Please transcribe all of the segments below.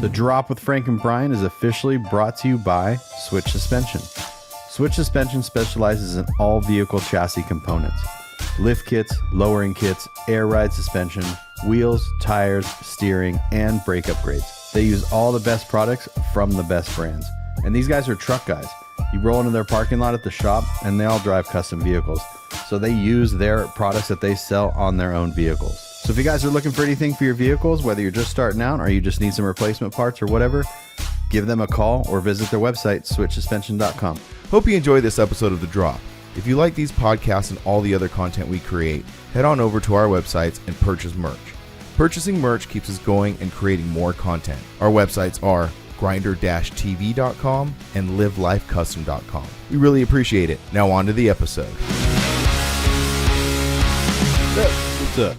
The Drop with Frank and Brian is officially brought to you by Switch Suspension. Switch Suspension specializes in all vehicle chassis components. Lift kits, lowering kits, air ride suspension, wheels, tires, steering, and brake upgrades. They use all the best products from the best brands. And these guys are truck guys. You roll into their parking lot at the shop, and they all drive custom vehicles. So they use their products that they sell on their own vehicles. So if you guys are looking for anything for your vehicles, whether you're just starting out or you just need some replacement parts or whatever, give them a call or visit their website, switchsuspension.com. Hope you enjoy this episode of The Drop. If you like these podcasts and all the other content we create, head on over to our websites and purchase merch. Purchasing merch keeps us going and creating more content. Our websites are grinder-tv.com and livelifecustom.com. We really appreciate it. Now on to the episode. What's up?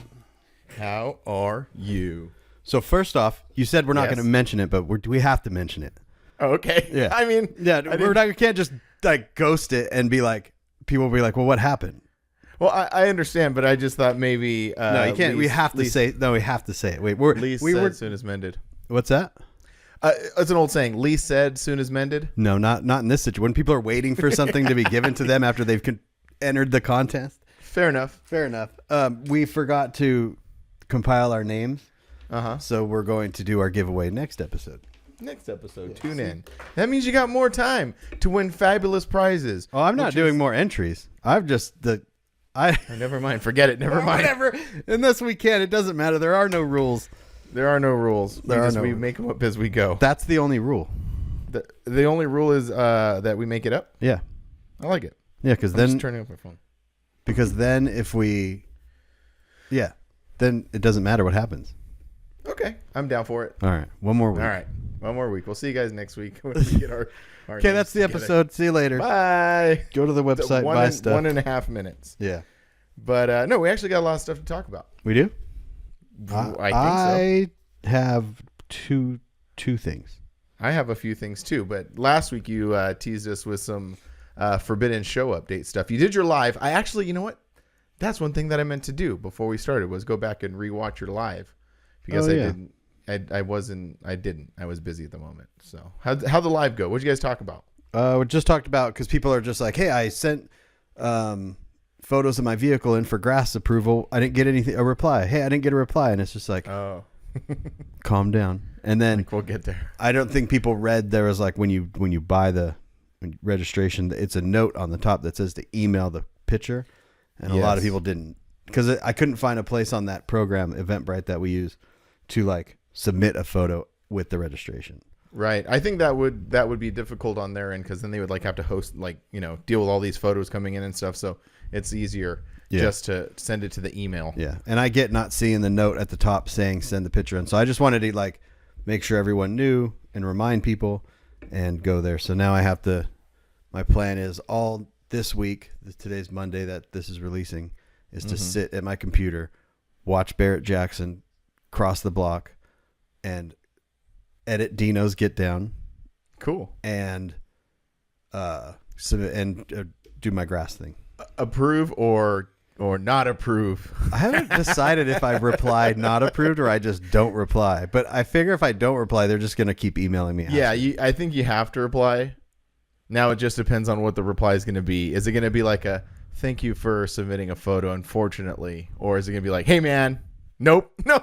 How are you? So first off, you said we're not Yes. going to mention it, but we have to mention it. Oh, okay. Yeah. I mean, We can't just like ghost it and be like, people will be like, well, what happened? Well, I understand, but I just thought maybe. No, you can't. We have to say it. Wait, Least we said were. soon as mended. What's that? It's an old saying. Least said, soon as mended. No, not in this situation. When people are waiting for something to be given to them after they've entered the contest. Fair enough. Fair enough. We forgot to compile our names. So we're going to do our giveaway next episode. Next episode, tune in. That means you got more time to win fabulous prizes. Oh, I'm not doing more entries. I've just Oh, never mind. Forget it. Never mind. Whatever. Unless we can, it doesn't matter. There are no rules. There are no rules. We make them up as we go. That's the only rule. The only rule is that we make it up. Yeah. I like it. Yeah, because I'm then just turning up my phone. Because then then it doesn't matter what happens. Okay, I'm down for it. All right, one more week. All right, one more week. We'll see you guys next week when we get our Okay, that's the episode. See you later. Bye. Go to the website, buy stuff. 1.5 minutes. Yeah. But no, we actually got a lot of stuff to talk about. We do? I think so. I have two things. I have a few things too, but last week you teased us with some Forbidden Show update stuff. You did your live. I actually, you know what? That's one thing that I meant to do before we started was go back and rewatch your live because didn't. I was busy at the moment. So how'd the live go? What'd you guys talk about? We just talked about because people are just like, hey, I sent photos of my vehicle in for grass approval. I didn't get a reply. Hey, I didn't get a reply, and it's just like, oh, calm down. And then we'll get there. I don't think people read there was like when you buy the registration, it's a note on the top that says to email the picture, and a lot of people didn't because I couldn't find a place on that program Eventbrite that we use to like submit a photo with the registration. Right. I think that would be difficult on their end because then they would like have to host deal with all these photos coming in and stuff. So it's easier just to send it to the email. Yeah. And I get not seeing the note at the top saying send the picture. And so I just wanted to like make sure everyone knew and remind people and go there. So now my plan is all this week, today's Monday that this is releasing, is to sit at my computer, watch Barrett Jackson cross the block and edit Dino's Get Down. Cool. And do my grass thing. Approve or not approve? I haven't decided if I replied not approved or I just don't reply. But I figure if I don't reply, they're just going to keep emailing me. Yeah, I think you have to reply. Now it just depends on what the reply is going to be. Is it going to be like a thank you for submitting a photo, unfortunately? Or is it going to be like, hey, man, nope. No,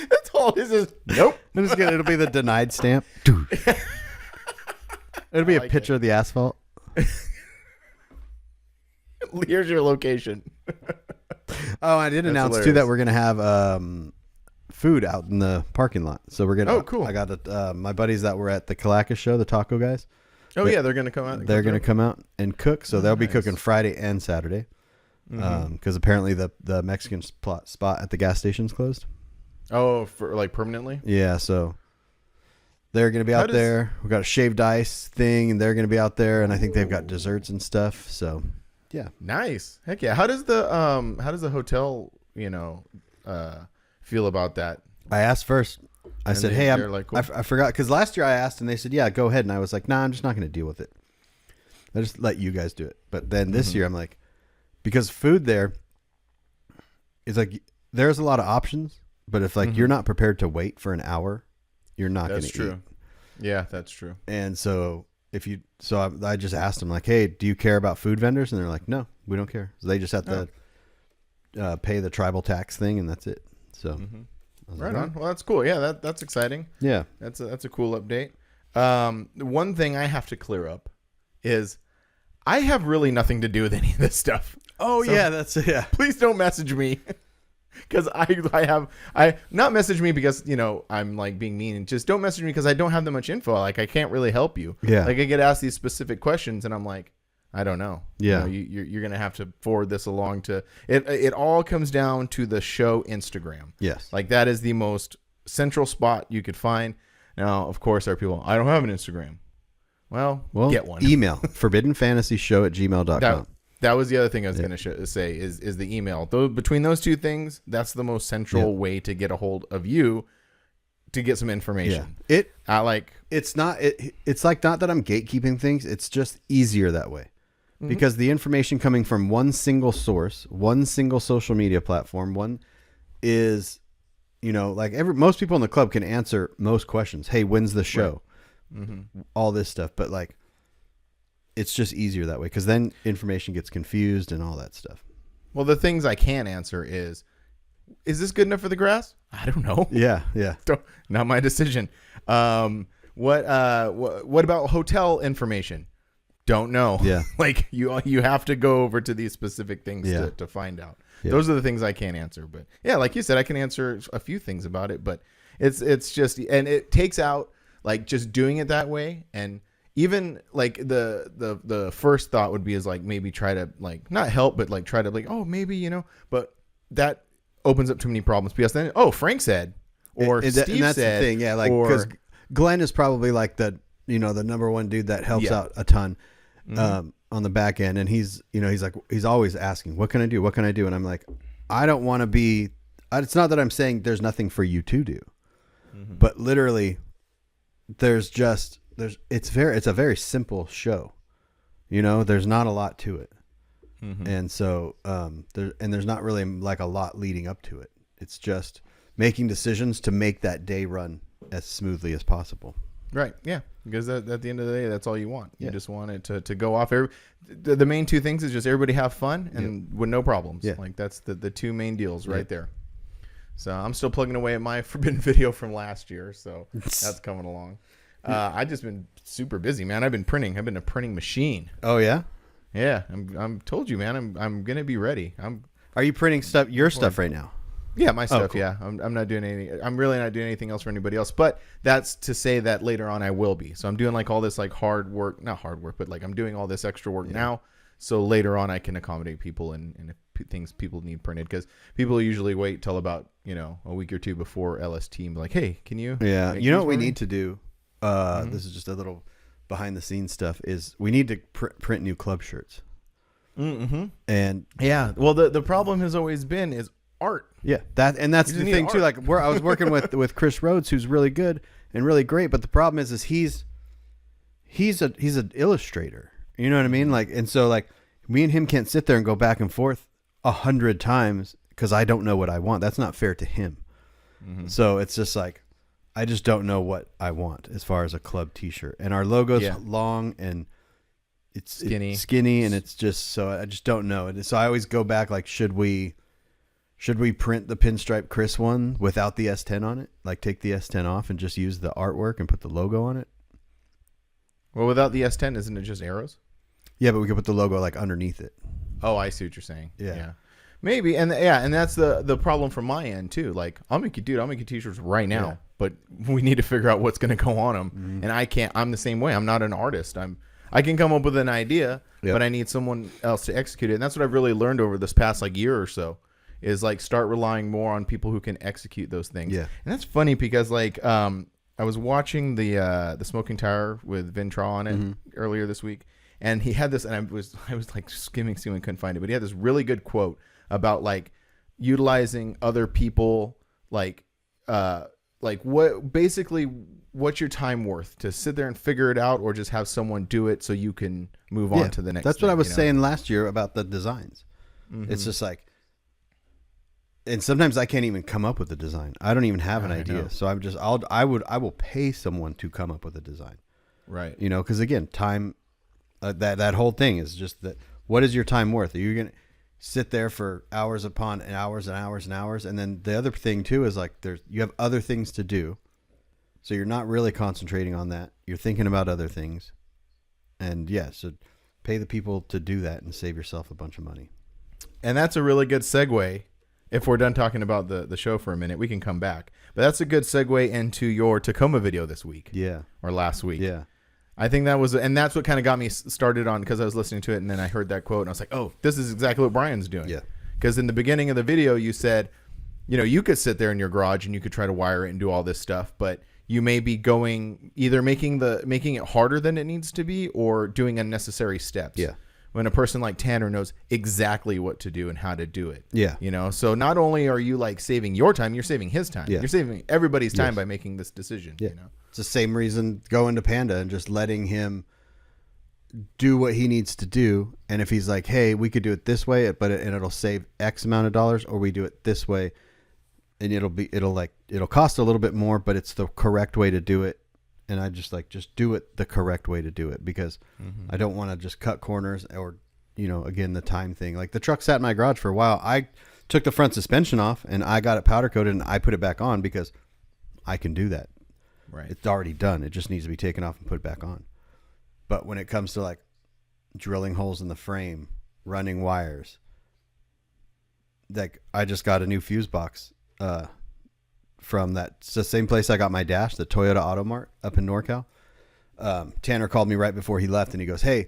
that's all it is. Nope. It'll be the denied stamp. It'll be a picture of the asphalt. Here's your location. Oh, I did announce hilarious. too that we're gonna have food out in the parking lot. So we're gonna. Oh, cool. I got my buddies that were at the Calacas show, the taco guys. Yeah, they're gonna come out. They're gonna come out and cook. So they'll be cooking Friday and Saturday. Because apparently the Mexican spot at the gas station's closed. Oh, for like permanently? Yeah, so they're going to be out there. We've got a shaved ice thing, and they're going to be out there, and I think they've got desserts and stuff. So, yeah. Nice. Heck yeah. How does the hotel, feel about that? I asked first. I said, hey, like, cool. I forgot, because last year I asked, and they said, yeah, go ahead. And I was like, nah, I'm just not going to deal with it. I just let you guys do it. But then this year I'm like, because food there is like, there's a lot of options. But if like you're not prepared to wait for an hour, you're not going to eat. That's true. Yeah, that's true. And so I just asked them like, hey, do you care about food vendors? And they're like, no, we don't care. So they just have to pay the tribal tax thing, and that's it. So right on. Well, that's cool. Yeah, that's exciting. Yeah, that's a cool update. One thing I have to clear up is I have really nothing to do with any of this stuff. Oh, so yeah, please don't message me. Because I not message me because, I'm like being mean, and just don't message me because I don't have that much info. Like I can't really help you. Yeah. Like I get asked these specific questions and I'm like, I don't know. Yeah. You're going to have to forward this along to it. It all comes down to the show Instagram. Yes. Like that is the most central spot you could find. Now, of course, there are people, I don't have an Instagram. Well, get one. Email forbiddenfantasyshow@gmail.com. That was the other thing I was going to say is the email. Between those two things, that's the most central way to get a hold of you to get some information. Yeah. It's It's like not that I'm gatekeeping things. It's just easier that way because the information coming from one single source, one single social media platform, one is, most people in the club can answer most questions. Hey, when's the show? Right. All this stuff. But like, it's just easier that way because then information gets confused and all that stuff. Well, the things I can answer is this good enough for the grass? I don't know. Yeah. Not my decision. What about hotel information? Don't know. Yeah. Like you have to go over to these specific things to find out. Yeah. Those are the things I can't answer. But yeah, like you said, I can answer a few things about it, but it's just, and it takes out like just doing it that way. And even like the first thought would be is like maybe try to like not help, but like try to like, oh, maybe, but that opens up too many problems because then, Frank said, or Steve and that's said, the thing. Yeah. Like, because Glenn is probably like the number one dude that helps out a ton, on the back end. And he's always asking, what can I do? What can I do? And I'm like, I don't want to be, it's not that I'm saying there's nothing for you to do, but literally it's a very simple show, there's not a lot to it. And so, there's not really like a lot leading up to it. It's just making decisions to make that day run as smoothly as possible. Right. Yeah. Because at the end of the day, that's all you want. You just want it to go off. The main two things is just everybody have fun and with no problems. Yeah. Like that's the two main deals right there. So I'm still plugging away at my forbidden video from last year. So that's coming along. I've just been super busy, man. I've been a printing machine. Oh yeah. Yeah. I'm told you, man, I'm going to be ready. Are you printing stuff right now? Yeah, my stuff. Cool. Yeah, I'm not doing anything. I'm really not doing anything else for anybody else. But that's to say that later on I will be. So I'm doing like all this like not hard work, but like I'm doing all this extra work now. So later on I can accommodate people and things people need printed because people usually wait till about a week or two before LST and be like, hey, can you? Yeah, you know what we need to do? This is just a little behind the scenes stuff. Is we need to print new club shirts. And yeah, well the problem has always been is art. Yeah, that's the thing art too. Like I was working with Chris Rhodes, who's really good and really great, but the problem is he's an illustrator. You know what I mean? Like, and so like me and him can't sit there and go back and forth 100 times because I don't know what I want. That's not fair to him. So it's just like I just don't know what I want as far as a club T-shirt, and our logo's long and it's skinny, and it's just so I just don't know. And so I always go back like, should we print the pinstripe Chris one without the S10 on it? Like take the S10 off and just use the artwork and put the logo on it? Well, without the S10, isn't it just arrows? Yeah, but we could put the logo like underneath it. Oh, I see what you're saying. Yeah. Maybe. And that's the problem from my end too. Like I'll make you t-shirts right now, but we need to figure out what's going to go on them. And I'm the same way. I'm not an artist. I can come up with an idea, but I need someone else to execute it. And that's what I've really learned over this past like year or so. Is like start relying more on people who can execute those things. Yeah. And that's funny because like I was watching the Smoking Tire with Vin Tra on it earlier this week, and he had this, and I was like skimming and couldn't find it, but he had this really good quote about like utilizing other people, like what's your time worth to sit there and figure it out, or just have someone do it so you can move on to the next. That's what I was saying last year about the designs. It's just like, and sometimes I can't even come up with a design. I don't even have an I idea. know. So I will pay someone to come up with a design. Right. You know, because again, time, that whole thing is just that. What is your time worth? Are you going to sit there for hours upon hours and hours and hours? And then the other thing too is like you have other things to do. So you're not really concentrating on that. You're thinking about other things. And yeah, so pay the people to do that and save yourself a bunch of money. And that's a really good segue. If we're done talking about the show for a minute, we can come back. But that's a good segue into your Tacoma video this week. Yeah. Or last week. Yeah. I think that was, and that's what kind of got me started on, because I was listening to it and then I heard that quote and I was like, oh, this is exactly what Brian's doing. Yeah. Because in the beginning of the video, you said, you know, you could sit there in your garage and you could try to wire it and do all this stuff, but you may be going either making it harder than it needs to be or doing unnecessary steps. Yeah. When a person like Tanner knows exactly what to do and how to do it. Yeah. You know, so not only are you like saving your time, you're saving his time. Yeah. You're saving everybody's time Yes. by making this decision. Yeah. You know? It's the same reason going to Panda and just letting him do what he needs to do. And if he's like, hey, we could do it this way, but it'll save X amount of dollars, or we do it this way and it'll cost a little bit more, but it's the correct way to do it. And I just do it the correct way to do it, because I don't want to just cut corners or, you know, again, the time thing. Like the truck sat in my garage for a while. I took the front suspension off and I got it powder coated and I put it back on because I can do that. Right. It's already done. It just needs to be taken off and put back on. But when it comes to like drilling holes in the frame, running wires, like I just got a new fuse box from it's the same place I got my dash, the Toyota Auto Mart up in NorCal. Tanner called me right before he left and he goes, hey,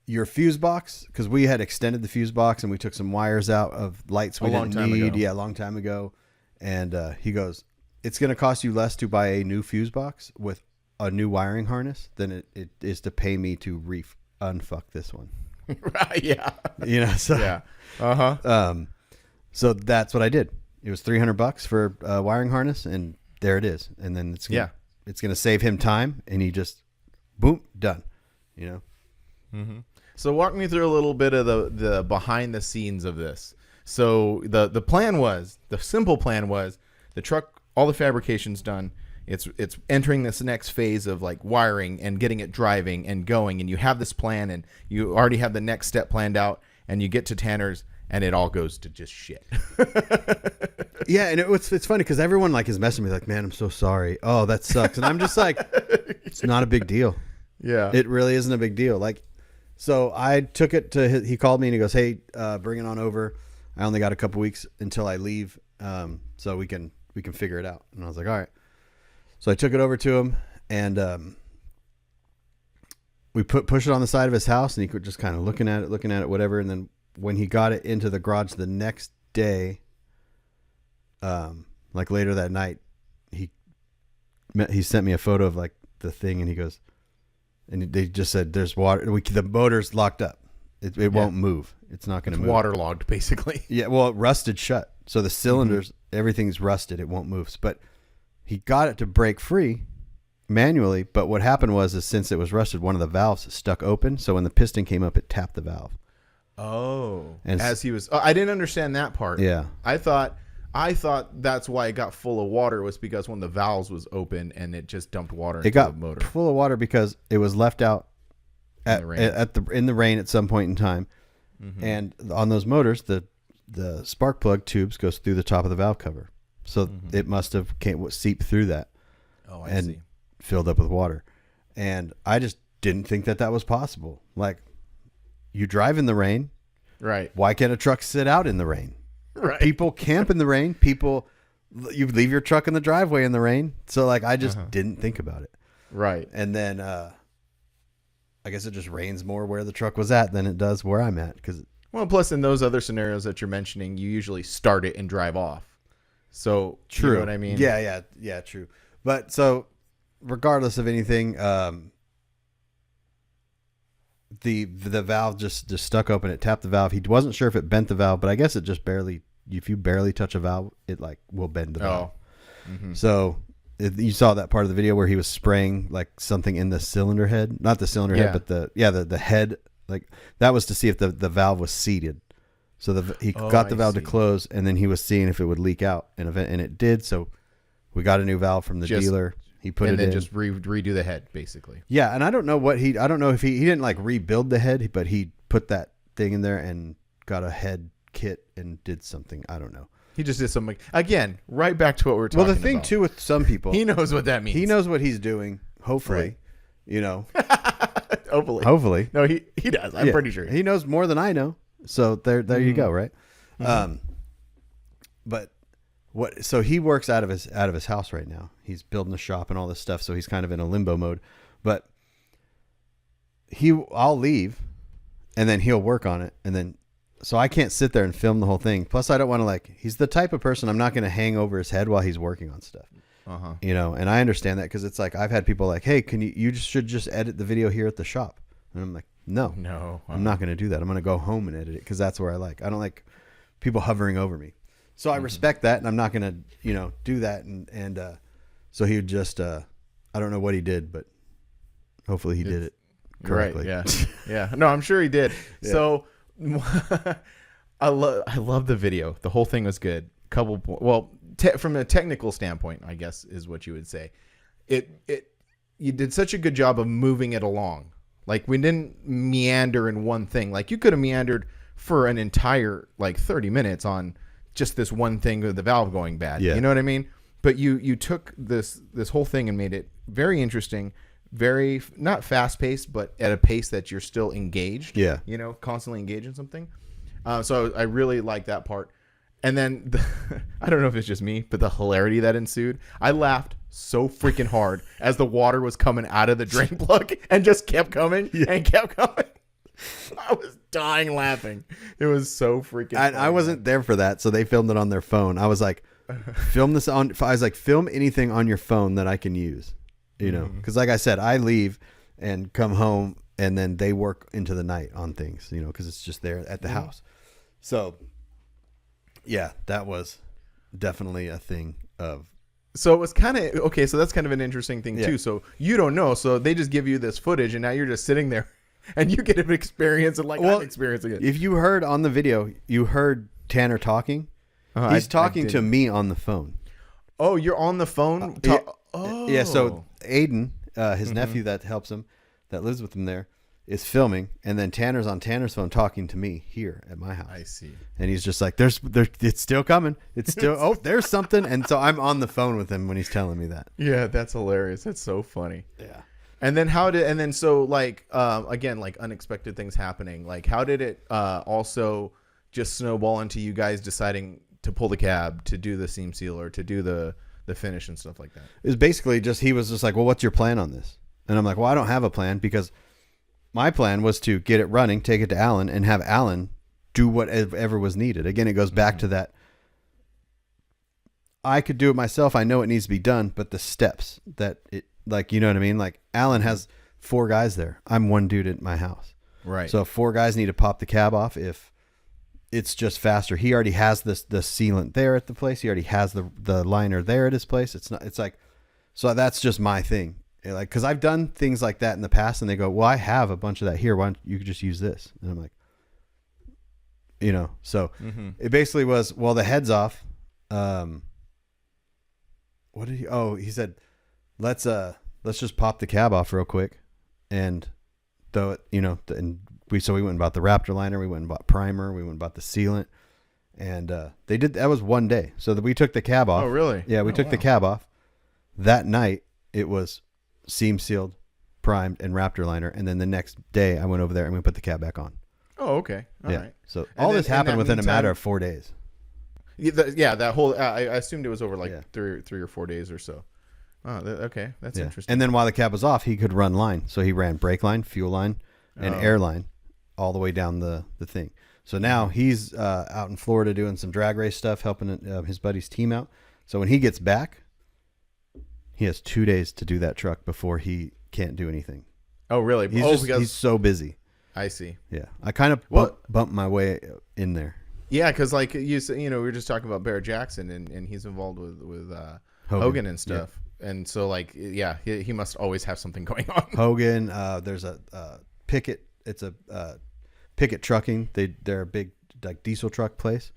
your fuse box, because we had extended the fuse box and we took some wires out of lights we didn't need. Yeah, a long time ago. And he goes, it's going to cost you less to buy a new fuse box with a new wiring harness than it is to pay me to unfuck this one. Right. Yeah. You know, so Yeah. Uh-huh. So that's what I did. It was $300 for a wiring harness, and there it is. And then it's going to save him time, and he just boom, done. You know. Mm-hmm. So walk me through a little bit of the behind the scenes of this. So the simple plan was the truck, all the fabrication's done. It's entering this next phase of like wiring and getting it driving and going, and you have this plan and you already have the next step planned out, and you get to Tanner's and it all goes to just shit. Yeah, and it's funny because everyone like is messing with me like, man, I'm so sorry. Oh, that sucks. And I'm just like, it's not a big deal. Yeah. It really isn't a big deal. Like, so I took it to he called me and he goes, hey, bring it on over. I only got a couple weeks until I leave, so we can figure it out. And I was like, all right. So I took it over to him, and we push it on the side of his house, and he could just kind of looking at it, whatever. And then when he got it into the garage the next day, like later that night, he sent me a photo of like the thing, and he goes, and they just said, there's water. The motor's locked up. It won't move. It's not going to move. Waterlogged, basically. Yeah, well, it rusted shut. So the cylinders, everything's rusted. It won't move. But he got it to break free manually. But what happened was since it was rusted, one of the valves stuck open. So when the piston came up, it tapped the valve. Oh. And as he was... Oh, I didn't understand that part. Yeah. I thought that's why it got full of water was because when the valves was open and it just dumped water into the motor. Full of water because it was left out in the rain at some point in time. Mm-hmm. And on those motors, the spark plug tubes goes through the top of the valve cover. So it must have seeped through that. Oh, I see. Filled up with water. And I just didn't think that was possible. Like, you drive in the rain. Right. Why can't a truck sit out in the rain? Right. People camp in the rain. You leave your truck in the driveway in the rain. So, like, I just didn't think about it. Right. And then I guess it just rains more where the truck was at than it does where I'm at. Well, plus in those other scenarios that you're mentioning, you usually start it and drive off. So, true. You know what I mean? Yeah, true. But so, regardless of anything, the valve just stuck open. It tapped the valve. He wasn't sure if it bent the valve, but I guess it just barely. If you barely touch a valve, it like will bend the valve. Mm-hmm. So you saw that part of the video where he was spraying like something in the cylinder head, not the cylinder head, but the head. Like that was to see if the valve was seated. So he got the valve to see. close, and then he was seeing if it would leak out, and it did. So we got a new valve from the dealer. He put it in. And then just redo the head, basically. Yeah, and I don't know if he didn't like rebuild the head, but he put that thing in there and got a head kit and did something. I don't know. He just did something. Again, right back to what we were talking about. Well, the thing too with some people, he knows what that means. He knows what he's doing. Hopefully, Hopefully. No, he does. I'm pretty sure. He knows more than I know. So there you go, right? Mm-hmm. But so he works out of his house right now. He's building a shop and all this stuff, so he's kind of in a limbo mode. But I'll leave and then he'll work on it, and then so I can't sit there and film the whole thing. Plus I don't want to he's the type of person I'm not going to hang over his head while he's working on stuff. Uh-huh. And I understand that because it's like I've had people like, hey, you should just edit the video here at the shop. And I'm like, no, I'm not going to do that. I'm going to go home and edit it because that's where I don't like people hovering over me. So I respect that, and I'm not going to, do that. And so he would just, I don't know what he did, but hopefully he did it correctly. Right, yeah. Yeah. No, I'm sure he did. Yeah. So I love the video. The whole thing was good. From a technical standpoint, I guess is what you would say. You did such a good job of moving it along. Like we didn't meander in one thing. Like you could have meandered for an entire 30 minutes on just this one thing with the valve going bad. Yeah. You know what I mean? But you took this whole thing and made it very interesting, very not fast paced, but at a pace that you're still engaged. Yeah. Constantly engaged in something. So I really like that part. And then I don't know if it's just me, but the hilarity that ensued, I laughed so freaking hard as the water was coming out of the drain plug and just kept coming and kept coming. I was dying laughing. It was so freaking funny. I wasn't there for that, so they filmed it on their phone. I was like, film anything on your phone that I can use, because like I said, I leave and come home and then they work into the night on things, because it's just there at the house. So yeah, that was definitely a thing of. So it was kind of okay. So that's kind of an interesting thing too. So you don't know. So they just give you this footage, and now you're just sitting there, and you get an experience and I'm experiencing it. If you heard on the video, you heard Tanner talking. He's talking to me on the phone. Oh, you're on the phone. Yeah. So Aiden, his nephew that helps him, that lives with him there, is filming, and then Tanner's on Tanner's phone talking to me here at my house. I see. And he's just like, it's still coming. It's still, there's something. And so I'm on the phone with him when he's telling me that. Yeah, that's hilarious. That's so funny. Yeah. And then again, unexpected things happening. Like how did it also just snowball into you guys deciding to pull the cab, to do the seam seal, or to do the finish and stuff like that? It was basically he was just like, well, what's your plan on this? And I'm like, well, I don't have a plan, because my plan was to get it running, take it to Alan, and have Alan do whatever was needed. Again, it goes back to that. I could do it myself. I know it needs to be done, but the steps that you know what I mean? Like Alan has 4 guys there. I'm one dude at my house. Right. So if 4 guys need to pop the cab off, if it's just faster, he already has the sealant there at the place. He already has the liner there at his place. So that's just my thing. Because I've done things like that in the past, and they go, well, I have a bunch of that here. Why don't you just use this? And I'm like, so it basically was, well, the head's off. He said, let's just pop the cab off real quick. And though it, we went and bought the Raptor liner. We went and bought primer. We went and bought the sealant. And that was one day. So we took the cab off. Oh, really? Yeah, we took the cab off. That night, it was seam sealed, primed, and Raptor liner, and then the next day I went over there and we put the cab back on. Oh, okay. All right. So this happened within a matter of 4 days. Yeah, that whole I assumed it was over 3 or 4 days or so. Oh, okay, that's interesting. And then while the cab was off, he could run line, so he ran brake line, fuel line, and air line all the way down the thing. So now he's out in Florida doing some drag race stuff, helping his buddy's team out. So when he gets back, he has 2 days to do that truck before he can't do anything. Oh, really? He's so busy. I see. Yeah. I kind of bumped my way in there. Yeah, because we were just talking about Barrett Jackson, and he's involved with Hogan and stuff. Yeah. And so he must always have something going on. Hogan, there's a Pickett. It's a Pickett Trucking. They're a big like diesel truck place.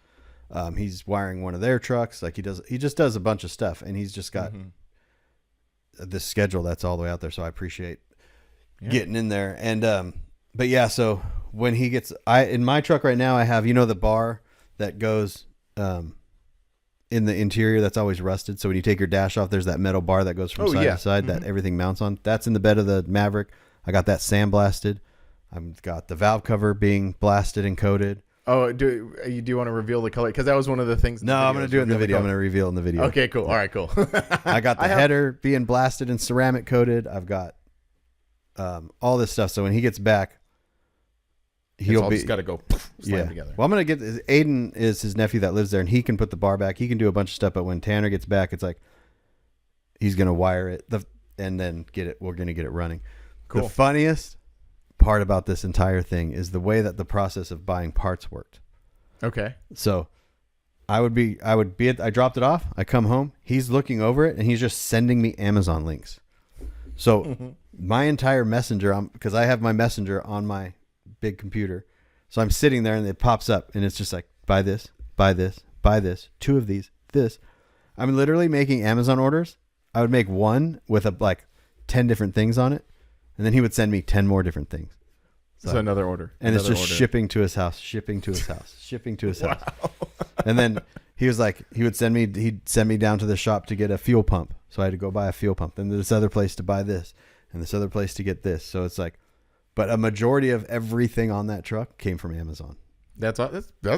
He's wiring one of their trucks. Like he just does a bunch of stuff, and he's just got this schedule that's all the way out there. So I appreciate getting in there. And, but yeah, so when he gets, in my truck right now, I have, the bar that goes, in the interior that's always rusted. So when you take your dash off, there's that metal bar that goes from side to side that everything mounts on. That's in the bed of the Maverick. I got that sandblasted. I've got the valve cover being blasted and coated. Oh, do you want to reveal the color? Because that was one of the things. No, I'm going to do it in the video. I'm going to reveal in the video. Okay, cool. All right, cool. I got the header being blasted and ceramic coated. I've got all this stuff. So when he gets back, he'll be. Just got to go slam together. Well, I'm going to get Aiden is his nephew that lives there, and he can put the bar back. He can do a bunch of stuff. But when Tanner gets back, it's like he's going to wire it and then get it. We're going to get it running. Cool. The funniest part about this entire thing is the way that the process of buying parts worked. Okay. So I dropped it off. I come home. He's looking over it and he's just sending me Amazon links. So my entire messenger, because I have my messenger on my big computer. So I'm sitting there and it pops up and it's just like, buy this, buy this, buy this, 2 of these, this. I'm literally making Amazon orders. I would make one with 10 different things on it. And then he would send me 10 more different things. So another order. And it's just shipping to his house, shipping to his house, shipping to his house. And then he'd send me down to the shop to get a fuel pump. So I had to go buy a fuel pump. Then this other place to buy this and this other place to get this. So it's like, but a majority of everything on that truck came from Amazon. That's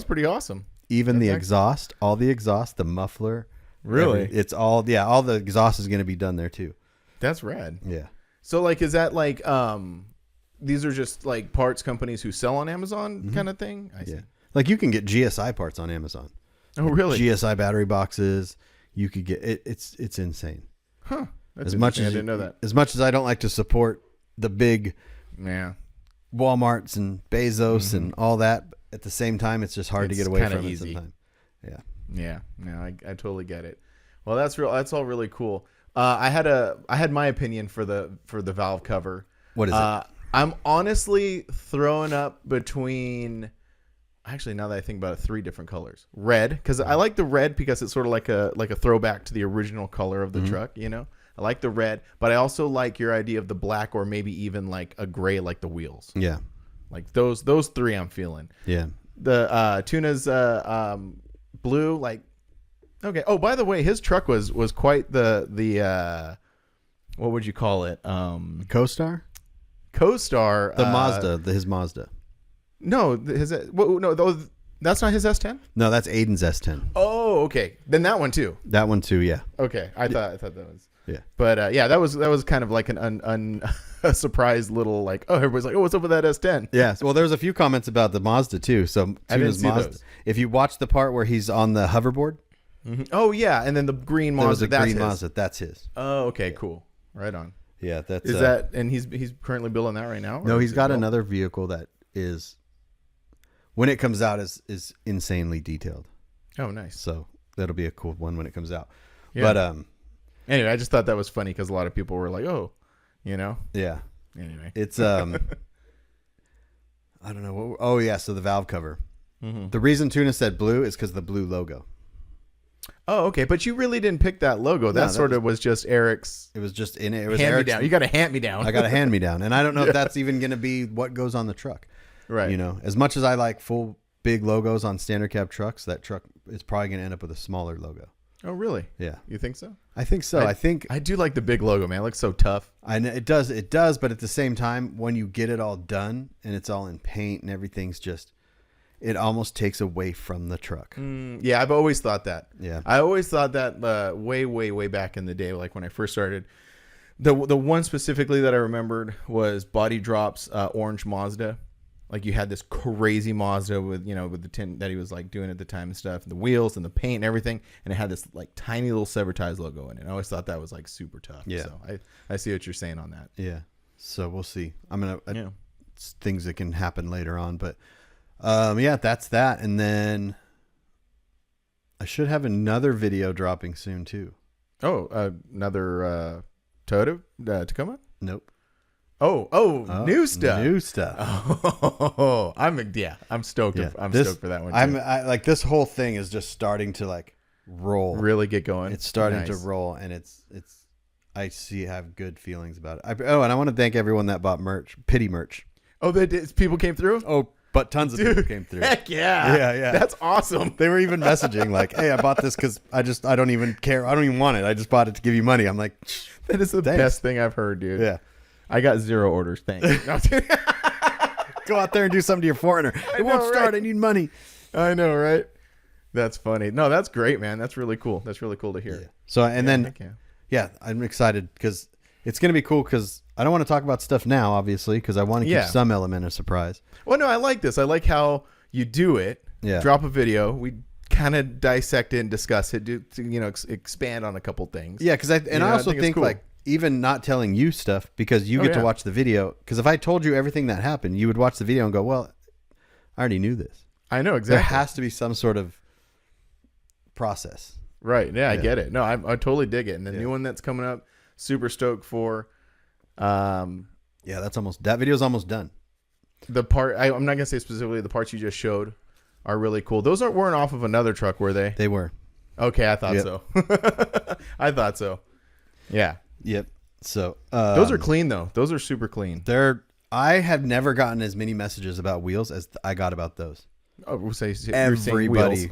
pretty awesome. Even the exhaust, all the exhaust, the muffler. Really? It's all the exhaust is going to be done there too. That's rad. Yeah. So is that these are just parts companies who sell on Amazon kind of thing? I see. Like you can get GSI parts on Amazon. Oh, really? GSI battery boxes. You could get it. It's insane. Huh. That's as much as I didn't know that. As much as I don't like to support the big Walmarts and Bezos and all that, at the same time, it's just hard to get away from it sometimes. Yeah. Yeah. No, I totally get it. Well, that's real. That's all really cool. I had my opinion for the valve cover. What is it? I'm honestly throwing up between, actually now that I think about it, 3 different colors. Red, because I like the red because it's sort of like a throwback to the original color of the truck. I like the red, but I also like your idea of the black or maybe even like a gray, like the wheels. Yeah, like those 3 I'm feeling. Yeah, the Tuna's blue, like. Okay. Oh, by the way, his truck was quite the what would you call it? Co-Star. The Mazda, his Mazda. No, that's not his S10. No, that's Aiden's S10. Oh, okay. Then that one too. That one too. Yeah. Okay. I thought that was. Yeah. But that was kind of like a surprise little everybody's like, oh, what's up with that S10? Yeah. Well, there was a few comments about the Mazda too. So I didn't see Mazda. Those. If you watch the part where he's on the hoverboard. Mm-hmm. Oh yeah, and then the green Mazda. That's his. Oh, okay, cool. Right on. Yeah, that's is that, and he's currently building that right now. No, he's got another vehicle that is, when it comes out, is insanely detailed. Oh, nice. So that'll be a cool one when it comes out. Yeah. But anyway, I just thought that was funny because a lot of people were like, oh, yeah. Anyway, it's I don't know. Oh yeah, so the valve cover. Mm-hmm. The reason Tuna said blue is because of the blue logo. Oh, okay. But you really didn't pick that logo. That was just Eric's. It was just in it. It was hand Eric's. Me down. You got a hand me down. I got a hand me down. And I don't know if that's even going to be what goes on the truck. Right. As much as I like full big logos on standard cab trucks, that truck is probably going to end up with a smaller logo. Oh, really? Yeah. You think so? I think so. I do like the big logo, man. It looks so tough. I know it does. It does. But at the same time, when you get it all done and it's all in paint and everything's just, it almost takes away from the truck. Yeah, I've always thought that. Yeah, I always thought that way back in the day, like when I first started. The one specifically that I remembered was Body Drop's orange Mazda. Like you had this crazy Mazda with the tint that he was like doing at the time and stuff, and the wheels and the paint and everything, and it had this like tiny little Severtise logo in it. I always thought that was like super tough. Yeah, so I see what you're saying on that. Yeah, so we'll see. Things that can happen later on, but. That's that. And then I should have another video dropping soon too. Oh, another Tacoma? Nope. New stuff. New stuff. Oh, I'm stoked. Yeah. I'm stoked for that one too. I like this whole thing is just starting to like roll. Really get going. It's starting to roll, and it's. I have good feelings about it. And I want to thank everyone that bought merch, pity merch. Oh, people came through. Oh, but tons of people came through. Heck yeah, yeah. That's awesome. They were even messaging like, "Hey, I bought this because I don't even care. I don't even want it. I just bought it to give you money." I'm like, that is the best thing I've heard, dude. Yeah, I got 0 orders. Thanks. No, go out there and do something to your foreigner. It won't start. Right? I need money. I know, right? That's funny. No, that's great, man. That's really cool. That's really cool to hear. Yeah. So I'm excited because it's going to be cool because I don't want to talk about stuff now, obviously, because I want to keep some element of surprise. Well, no, I like this. I like how you do it. Yeah. Drop a video. We kind of dissect it and discuss it. Expand on a couple things. Yeah, because I also think cool. Like even not telling you stuff because you get to watch the video. Because if I told you everything that happened, you would watch the video and go, "Well, I already knew this." I know exactly. There has to be some sort of process. Right. Yeah, I get it. No, I totally dig it. And the new one that's coming up, super stoked for. That video's almost done. The part I'm not gonna say specifically the parts you just showed are really cool. Those weren't off of another truck, were they? They were. Okay, I thought so. I thought so. Yeah. Yep. So those are clean though. Those are super clean. I have never gotten as many messages about wheels as I got about those. Oh, we'll say everybody,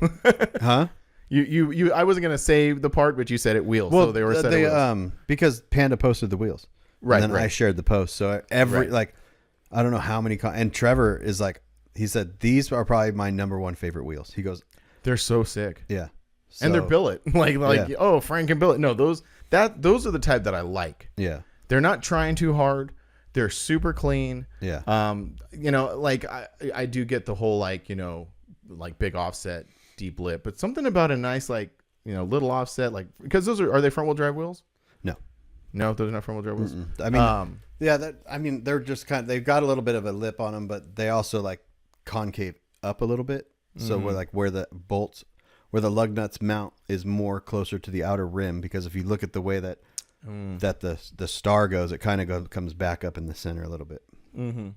huh? You I wasn't gonna say the part, but you said it wheels. Well, so they were said wheels. Because Panda posted the wheels, right? And then I shared the post. So like, I don't know how many. And Trevor is like, he said these are probably my number one favorite wheels. He goes, they're so sick. Yeah, and they're billet oh, Frank and billet. No, those are the type that I like. Yeah, they're not trying too hard. They're super clean. Yeah. Like I do get the whole like big offset, deep lip, but something about a nice little offset because those are they front wheel drive wheels? No, those are not front wheel drive wheels. Mm-mm. I mean, they're just they've got a little bit of a lip on them, but they also like concave up a little bit. So where the bolts, where the lug nuts mount is more closer to the outer rim, because if you look at the way that the star goes, it kind of comes back up in the center a little bit. Mm-hmm.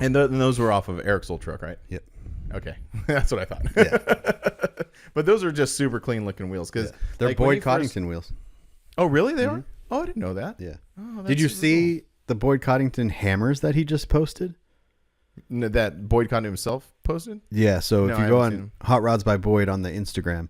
And those were off of Eric's old truck, right? Yep. Okay, that's what I thought. Yeah. But those are just super clean looking wheels because they're Boyd Coddington wheels. Oh, really? They are? Oh, I didn't know that. Yeah. Oh, did you see the Boyd Coddington hammers that he just posted? That Boyd Coddington himself posted? Yeah. So if you go on Hot Rods by Boyd on the Instagram,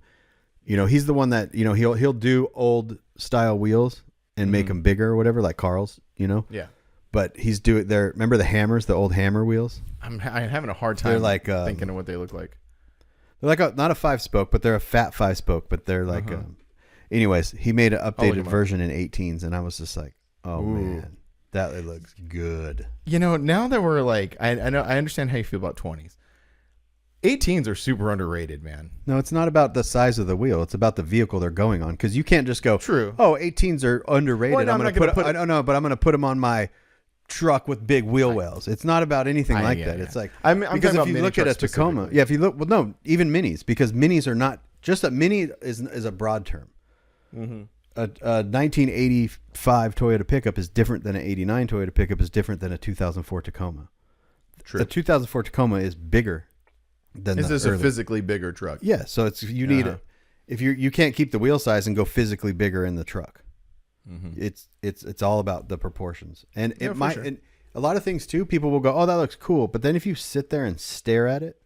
he's the one that he'll do old style wheels and make them bigger or whatever, like Carl's. Yeah. But he's doing there. Remember the hammers, the old hammer wheels? I'm having a hard time thinking of what they look like. They're like not a 5-spoke, but they're a fat 5-spoke. But they're like, anyways, he made an updated version in 18s, and I was just like, oh man, that looks good. Now that we're like, I understand how you feel about 20s. 18s are super underrated, man. No, it's not about the size of the wheel. It's about the vehicle they're going on. Because you can't just go, true. Oh, 18s are underrated. Well, I'm going to put. I don't know, but I'm going to put them on my truck with big wheel wells. It's not about anything like that. It's like because if you look at a Tacoma, if you look, even minis, because minis are not just a mini is a broad term. Mm-hmm. A 1985 Toyota pickup is different than an 89 Toyota pickup is different than a 2004 Tacoma. True. The 2004 Tacoma is bigger than this is a physically bigger truck. Yeah, so you need it. If you can't keep the wheel size and go physically bigger in the truck. Mm-hmm. It's all about the proportions, and it might. Sure. And a lot of things too. People will go, "Oh, that looks cool," but then if you sit there and stare at it,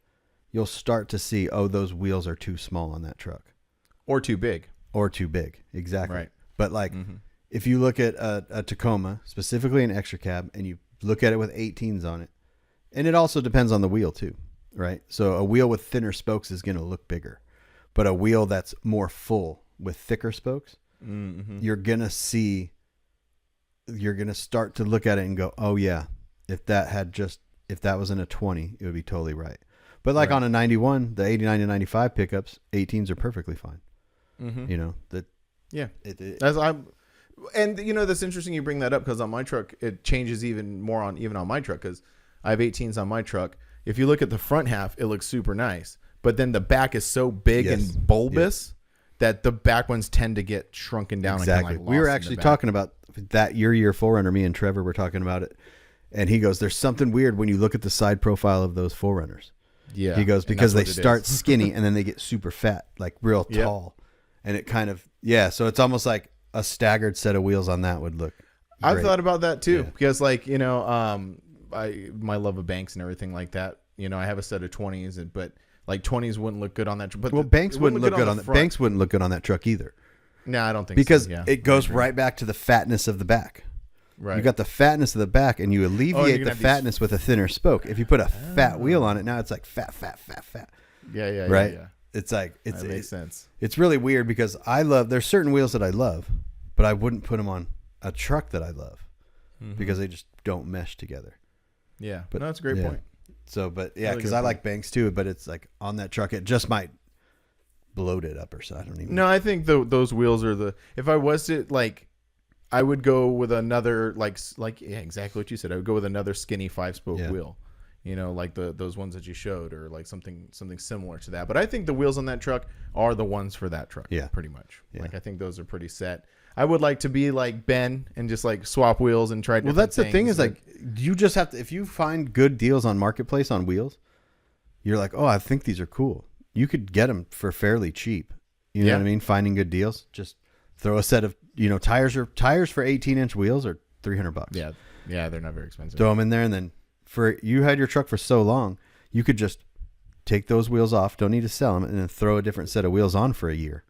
you'll start to see, "Oh, those wheels are too small on that truck, or too big, Exactly. Right. But if you look at a Tacoma, specifically an extra cab, and you look at it with 18s on it, and it also depends on the wheel too, right? So a wheel with thinner spokes is going to look bigger, but a wheel that's more full with thicker spokes. Mm-hmm. You're going to start to look at it and go, oh yeah, if that was in a 20, it would be totally right. But on a 91, the 89 and 95 pickups, 18s are perfectly fine. Mm-hmm. That's interesting you bring that up because on my truck, it changes even more on my truck because I have 18s on my truck. If you look at the front half, it looks super nice, but then the back is so big and bulbous. That the back ones tend to get shrunken down. Exactly. And we were actually talking about that year 4Runner, me and Trevor were talking about it. And he goes, there's something weird when you look at the side profile of those 4Runners. Yeah. He goes, because they start skinny and then they get super fat, like real tall. And it kind of, so it's almost like a staggered set of wheels on that would look great. I've thought about that too, because like, you know, my love of Banks and everything like that, you know, I have a set of 20s, but like 20s wouldn't look good on that. But Banks wouldn't look good on that. Banks wouldn't look good on that truck either. No, I don't think because so. Yeah. it goes right back to the fatness of the back. Right. You got the fatness of the back, and you alleviate the fatness with a thinner spoke. If you put a fat wheel on it, now it's like fat. Yeah. Right. Yeah. It's like that makes sense. It's really weird because there's certain wheels that I love, but I wouldn't put them on a truck that I love because they just don't mesh together. Yeah, but no, that's a great point. So, but because I like Banks too, but it's like on that truck, it just might bloat it up or so. I don't even. No, I think those wheels are if I was to like. I would go with another exactly what you said. I would go with another skinny 5-spoke wheel, you know, like those ones that you showed, or like something similar to that. But I think the wheels on that truck are the ones for that truck. Yeah, pretty much. Yeah. Like I think those are pretty set. I would like to be like Ben and just like swap wheels and try. Well, that's the thing is like you just have to, if you find good deals on Marketplace on wheels, you're like, oh, I think these are cool. You could get them for fairly cheap. You know what I mean? Finding good deals, just throw a set of, you know, tires for 18-inch wheels are $300. Yeah, they're not very expensive. Throw them in there, and then you had your truck for so long, you could just take those wheels off, don't need to sell them, and then throw a different set of wheels on for a year.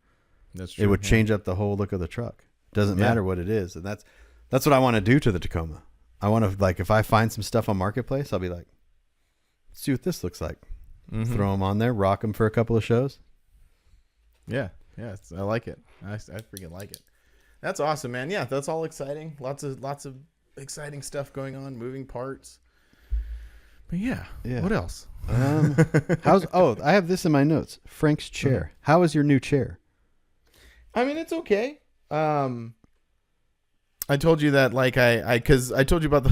That's true. It would change up the whole look of the truck. Doesn't matter what it is, and that's what I want to do to the Tacoma. I want to, like, if I find some stuff on Marketplace, I'll be like, let's see what this looks like. Throw them on there, rock them for a couple of shows. Yeah, I like it. I freaking like it. That's awesome, man. Yeah, that's all exciting. Lots of exciting stuff going on, moving parts. But yeah. What else? I have this in my notes. Frank's chair. How is your new chair? I mean, it's okay. I told you that, like, because I told you about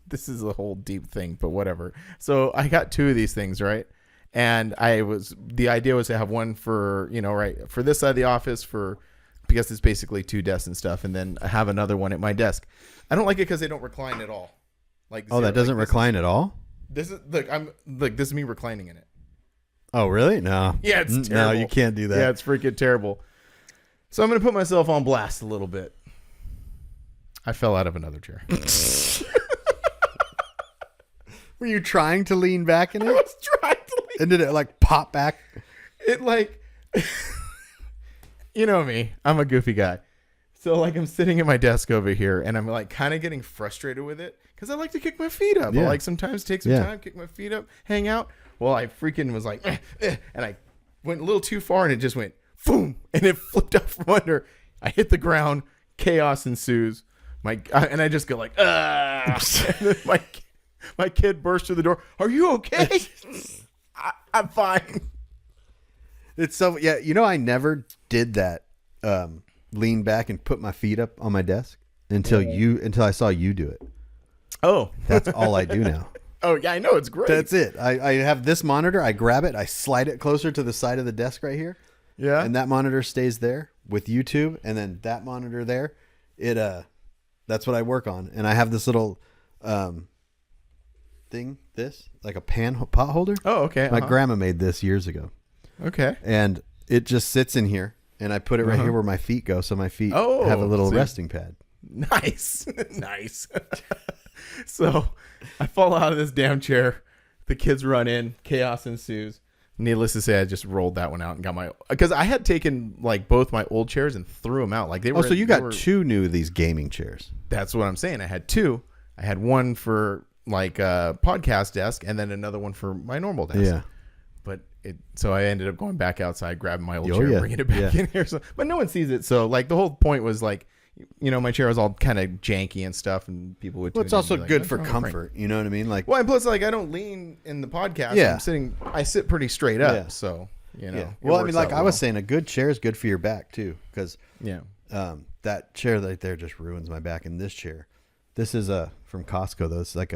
this is a whole deep thing, but whatever. So I got 2 of these things, right? And the idea was to have one for, you know, right, for this side of the office because it's basically 2 desks and stuff, and then I have another one at my desk. I don't like it because they don't recline at all. Like, that doesn't recline at all? This is this is me reclining in it. Oh, really? No. Yeah, it's terrible. No, you can't do that. Yeah, it's freaking terrible. So I'm going to put myself on blast a little bit. I fell out of another chair. Were you trying to lean back in it? I was trying to lean. And did it like pop back? It like, you know me, I'm a goofy guy. So like I'm sitting at my desk over here and I'm like kind of getting frustrated with it because I like to kick my feet up. I like sometimes take some time, kick my feet up, hang out. Well, I freaking was like, and I went a little too far and it just went boom, and it flipped out from under. I hit the ground. Chaos ensues. And I just go like, and then my kid burst through the door. Are you okay? I'm fine. It's so, you know, I never did that. Lean back and put my feet up on my desk until I saw you do it. Oh, that's all I do now. Oh yeah, I know, it's great. That's it. I have this monitor. I grab it. I slide it closer to the side of the desk right here. Yeah. And that monitor stays there with YouTube, and then that monitor there. That's what I work on. And I have this little thing, like a pot holder. Oh, okay. My grandma made this years ago. Okay. And it just sits in here, and I put it right here where my feet go, so my feet have a little resting pad. Nice. Nice. So I fall out of this damn chair. The kids run in. Chaos ensues. Needless to say, I just rolled that one out and got because I had taken like both my old chairs and threw them out. Like they were. Oh, so you got 2 new of these gaming chairs. That's what I'm saying. I had 2. I had one for like a podcast desk and then another one for my normal desk. Yeah. But so I ended up going back outside, grabbing my old chair, bringing it back in here. So, but no one sees it. So like the whole point was like, you know, my chair was all kind of janky and stuff, and people would. Well, it's also good for comfort. You know what I mean? Like, well, and plus, like, I don't lean in the podcast. Yeah, I sit pretty straight up. Yeah. So you know. Yeah. Well, I mean, like I was saying, a good chair is good for your back too, because that chair right there just ruins my back. And this chair, this is from Costco though. It's like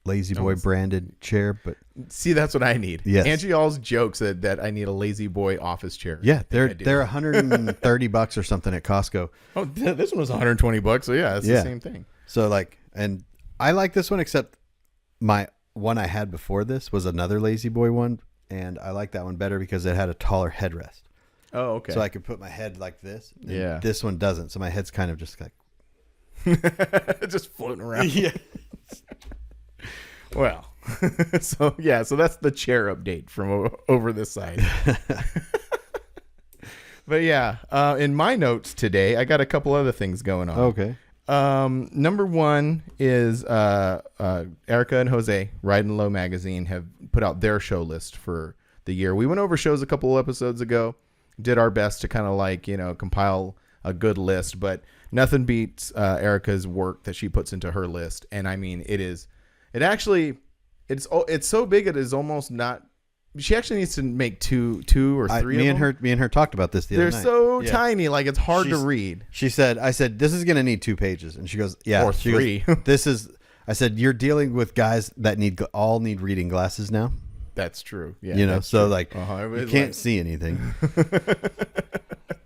Lazy Boy branded chair, but see, that's what I need. Yes. Angie always jokes that I need a Lazy Boy office chair. yeah, they're $130 or something at Costco. Oh, this one was $120. So yeah, it's the same thing. So like, and I like this one, except my one I had before this was another Lazy Boy one, and I like that one better because it had a taller headrest. Oh, okay. So I could put my head like this. Yeah. This one doesn't. So my head's kind of just like just floating around. yeah. Well, so that's the chair update from over this side. But yeah, in my notes today, I got a couple other things going on. Okay. Number one is Erica and Jose, Riding Low Magazine, have put out their show list for the year. We went over shows a couple episodes ago, did our best to kind of like, compile a good list, but nothing beats Erica's work that she puts into her list. And I mean, it's so big it is almost not. She actually needs to make two or three. Me and her talked about this the other night. They're so tiny, like it's hard to read. I said, this is going to need 2 pages. And she goes, yeah. Or 3. I said, you're dealing with guys that all need reading glasses now. That's true. Yeah. So true. like, you can't see anything.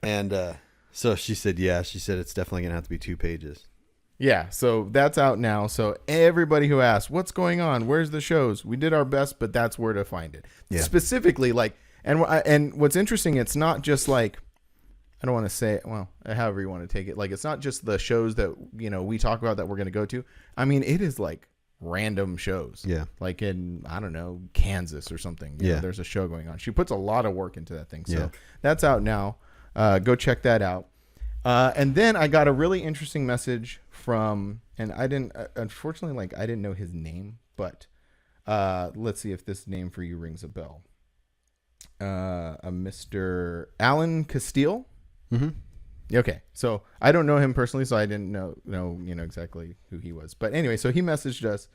And so she said, she said, it's definitely going to have to be 2 pages. Yeah, so that's out now. So everybody who asked, what's going on? Where's the shows? We did our best, but that's where to find it. Yeah. Specifically, like, and what's interesting, it's not just like, I don't want to say, well, however you want to take it. Like, it's not just the shows that, we talk about that we're going to go to. I mean, it is like random shows. Yeah. Like in, I don't know, Kansas or something. You know, there's a show going on. She puts a lot of work into that thing. So that's out now. Go check that out. And then I got a really interesting message from, and I didn't, unfortunately, like, I didn't know his name, but let's see if this name for you rings a bell. A Mr. Alan Castile. Mm-hmm. Okay, so I don't know him personally, so I didn't know exactly who he was. But anyway, so he messaged us,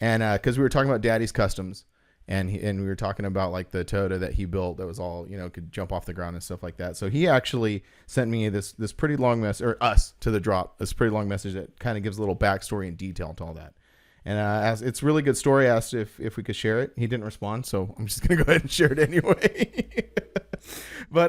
and because we were talking about Daddy's Customs, and we were talking about like the Toyota that he built that was all could jump off the ground and stuff like that. So he actually sent me this pretty long message, or us to the drop, this pretty long message that kind of gives a little backstory and detail to all that. And it's a really good story. I asked if we could share it. He didn't respond, so I'm just gonna go ahead and share it anyway. But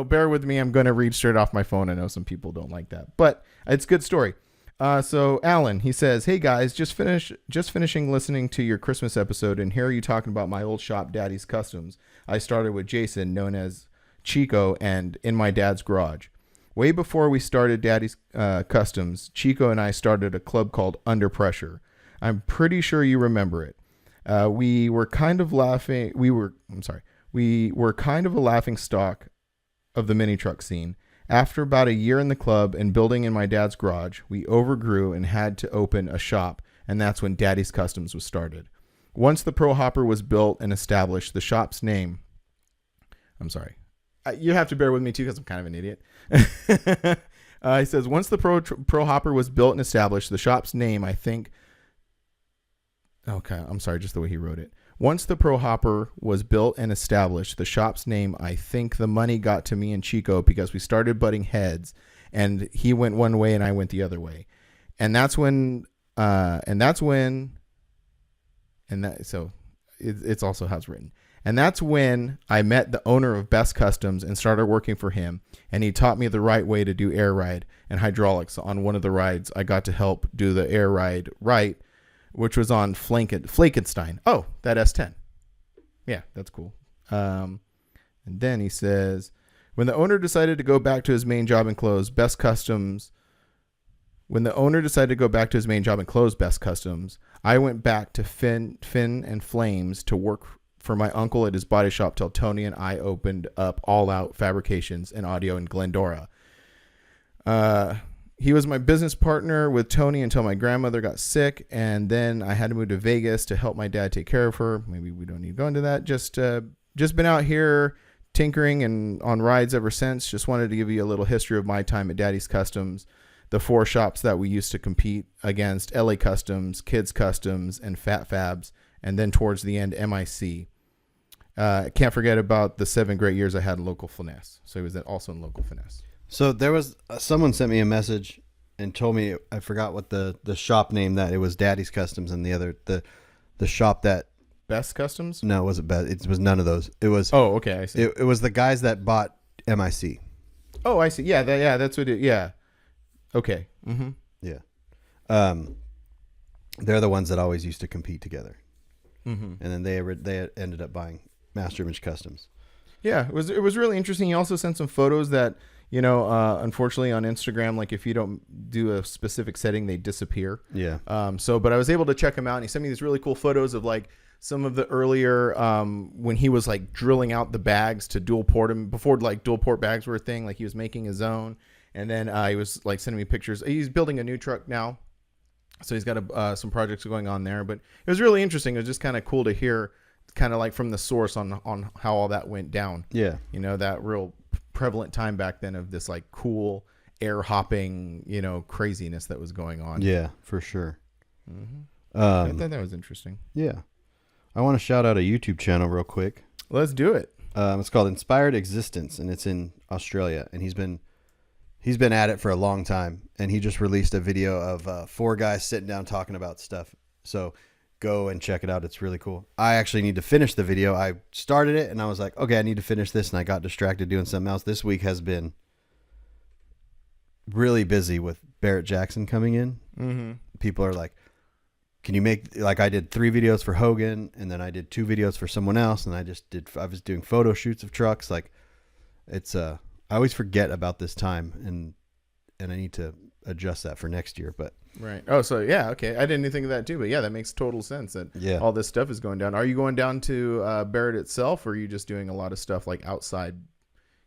bear with me. I'm gonna read straight off my phone. I know some people don't like that, but it's a good story. So Alan, he says, "Hey guys, just finishing listening to your Christmas episode, and here you talking about my old shop, Daddy's Customs. I started with Jason, known as Chico, and in my dad's garage. Way before we started Daddy's Customs, Chico and I started a club called Under Pressure. I'm pretty sure you remember it. We were kind of laughing. We were kind of a laughing stock of the mini truck scene. After about a year in the club and building in my dad's garage, we overgrew and had to open a shop, and that's when Daddy's Customs was started. Once the Pro Hopper was built and established, the shop's name... I'm sorry. You have to bear with me, too, because I'm kind of an idiot. He says, once the Pro Hopper was built and established, the shop's name, I think... Okay, I'm sorry, just the way he wrote it. Once the Pro Hopper was built and established, the shop's name, I think the money got to me and Chico because we started butting heads, and he went one way and I went the other way. It's also how it's written. And that's when I met the owner of Best Customs and started working for him. And he taught me the right way to do air ride and hydraulics. On one of the rides, I got to help do the air ride right, which was on Flankenstein. Oh, that S10. Yeah, that's cool. And then he says, when the owner decided to go back to his main job and close Best Customs, I went back to Fin and Flames to work for my uncle at his body shop till Tony and I opened up All Out Fabrications and Audio in Glendora. He was my business partner with Tony until my grandmother got sick, and then I had to move to Vegas to help my dad take care of her. Maybe we don't need to go into that. Just been out here tinkering and on rides ever since. Just wanted to give you a little history of my time at Daddy's Customs, the 4 shops that we used to compete against: LA Customs, Kids Customs, and Fat Fabs, and then towards the end, MIC. Can't forget about the 7 great years I had in Local Finesse. So he was also in Local Finesse. So there was someone sent me a message and told me, I forgot what the shop name, that it was Daddy's Customs, and the other the shop that Best Customs? no, it wasn't Best. It was none of those. It was Okay, I see. it was the guys that bought MIC. Oh, I see. Yeah, that's what it. Yeah. Okay. Mm-hmm. Yeah. They're the ones that always used to compete together. Mm-hmm. And then they ended up buying Master Image Customs. Yeah, it was really interesting. He also sent some photos that, unfortunately on Instagram, like if you don't do a specific setting, they disappear. Yeah. But I was able to check him out, and he sent me these really cool photos of like some of the earlier when he was like drilling out the bags to dual port them before like dual port bags were a thing. Like he was making his own, and then he was like sending me pictures. He's building a new truck now, so he's got some projects going on there. But it was really interesting. It was just kind of cool to hear, kind of like from the source on how all that went down. Yeah. That real prevalent time back then of this like cool air hopping, craziness that was going on. Yeah, for sure. Mm-hmm. I thought that was interesting. Yeah. I want to shout out a YouTube channel real quick. Let's do it. It's called Inspired Existence, and it's in Australia. And he's been at it for a long time. And he just released a video of 4 guys sitting down talking about stuff. So go and check it out. It's really cool. I actually need to finish the video. I started it and I was like, okay, I need to finish this, and I got distracted doing something else. This week has been really busy with Barrett Jackson coming in. Mm-hmm. People are like, can you make, like, I did 3 videos for Hogan, and then I did 2 videos for someone else, and I was doing photo shoots of trucks. Like, it's I always forget about this time, and I need to adjust that for next year. But right. Oh, so yeah, okay. I didn't think of that too, but yeah, that makes total sense that all this stuff is going down. Are you going down to Barrett itself, or are you just doing a lot of stuff like outside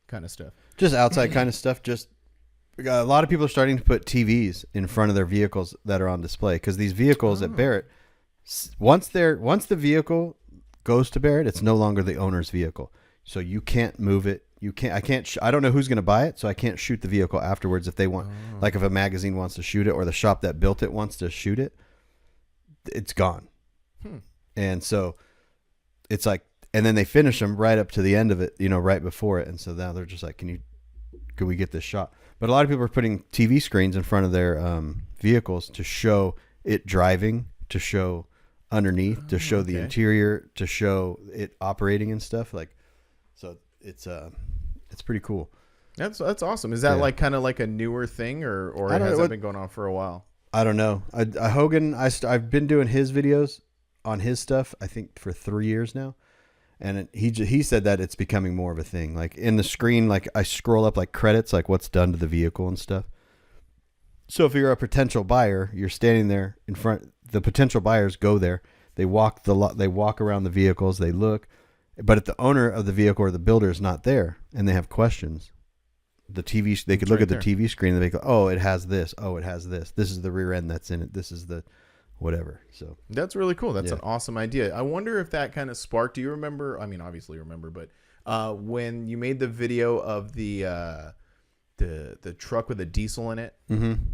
kind of stuff? Just outside kind of stuff. Just a lot of people are starting to put TVs in front of their vehicles that are on display, because these vehicles at Barrett, once the vehicle goes to Barrett, it's no longer the owner's vehicle, so you can't move it. I don't know who's going to buy it, so I can't shoot the vehicle afterwards if they want. Like if a magazine wants to shoot it, or the shop that built it wants to shoot it, it's gone. And so it's like, and then they finish them right up to the end of it, right before it. And so now they're just like, could we get this shot? But a lot of people are putting TV screens in front of their vehicles to show it driving, to show underneath, to show the interior, to show it operating and stuff. Like, so it's pretty cool. That's awesome. Is that like kind of like a newer thing, or has that been going on for a while? I don't know. Hogan, I've been doing his videos on his stuff, I think, for 3 years now. And he said that it's becoming more of a thing. Like in the screen, like I scroll up like credits, like what's done to the vehicle and stuff. So if you're a potential buyer, you're standing there in front. The potential buyers go there. They walk around the vehicles. They look. But if the owner of the vehicle or the builder is not there and they have questions, they could look at the TV screen and they go, oh, it has this. Oh, it has this. This is the rear end that's in it. This is the whatever. So that's really cool. That's an awesome idea. I wonder if that kind of sparked. Do you remember? I mean, obviously you remember, but when you made the video of the truck with a diesel in it,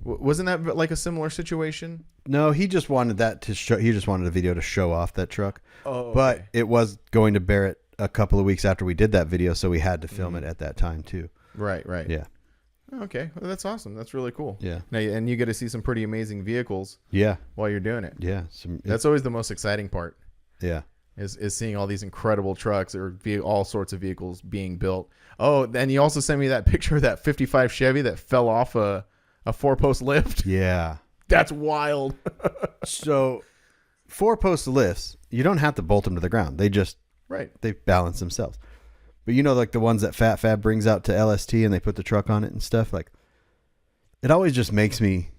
wasn't that like a similar situation? No, he just wanted that to show. He just wanted a video to show off that truck. Oh, okay. But it was going to Barrett a couple of weeks after we did that video, so we had to film it at that time too. Right. Yeah. Okay, well, that's awesome. That's really cool. Yeah. Now, and you get to see some pretty amazing vehicles. Yeah. While you're doing it. Yeah. That's always the most exciting part. Yeah. Is seeing all these incredible trucks or all sorts of vehicles being built. Oh, and you also sent me that picture of that 55 Chevy that fell off a 4-post lift. Yeah. That's wild. So 4-post lifts, you don't have to bolt them to the ground. They balance themselves. But like the ones that Fat Fab brings out to LST and they put the truck on it and stuff, like it always just makes me,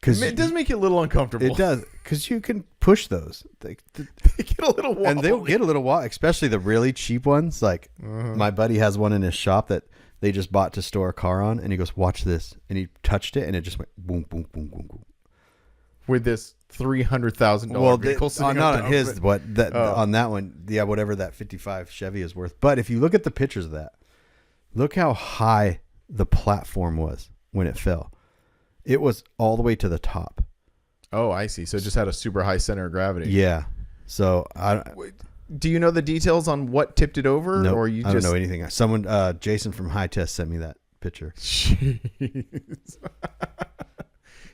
because it does make you a little uncomfortable. It does, because you can push those. They get a little wobbly. And they'll get a little wobbly, especially the really cheap ones. Like my buddy has one in his shop that they just bought to store a car on, and he goes, "Watch this," and he touched it, and it just went boom, boom, boom, boom, boom. With this $300,000 vehicle sitting not on his, on that one, whatever that 55 Chevy is worth. But if you look at the pictures of that, look how high the platform was when it fell. It was all the way to the top. Oh, I see. So it just had a super high center of gravity. Yeah. So do you know the details on what tipped it over? Nope, or I don't know anything. Someone, Jason from High Test, sent me that picture. Jeez.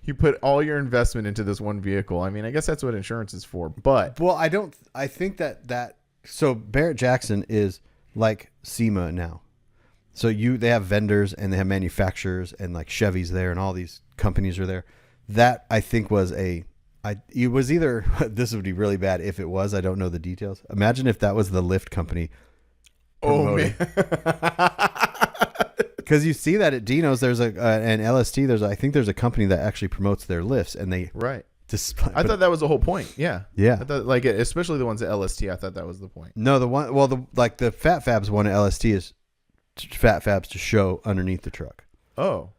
You put all your investment into this one vehicle. I mean, I guess that's what insurance is for. But well, I think that so Barrett Jackson is like SEMA now. So they have vendors and they have manufacturers and like Chevy's there and all these companies are there. That I think was it was either this would be really bad if it was. I don't know the details. Imagine if that was the Lyft company. Promoting. Oh man. Because you see that at Dino's, there's an LST. I think there's a company that actually promotes their lifts, and they Right. display. I thought that was the whole point. Yeah. Yeah. I thought, like, especially the ones at LST, I thought that was the point. No, the Fat Fabs one at LST is Fat Fabs to show underneath the truck. Oh.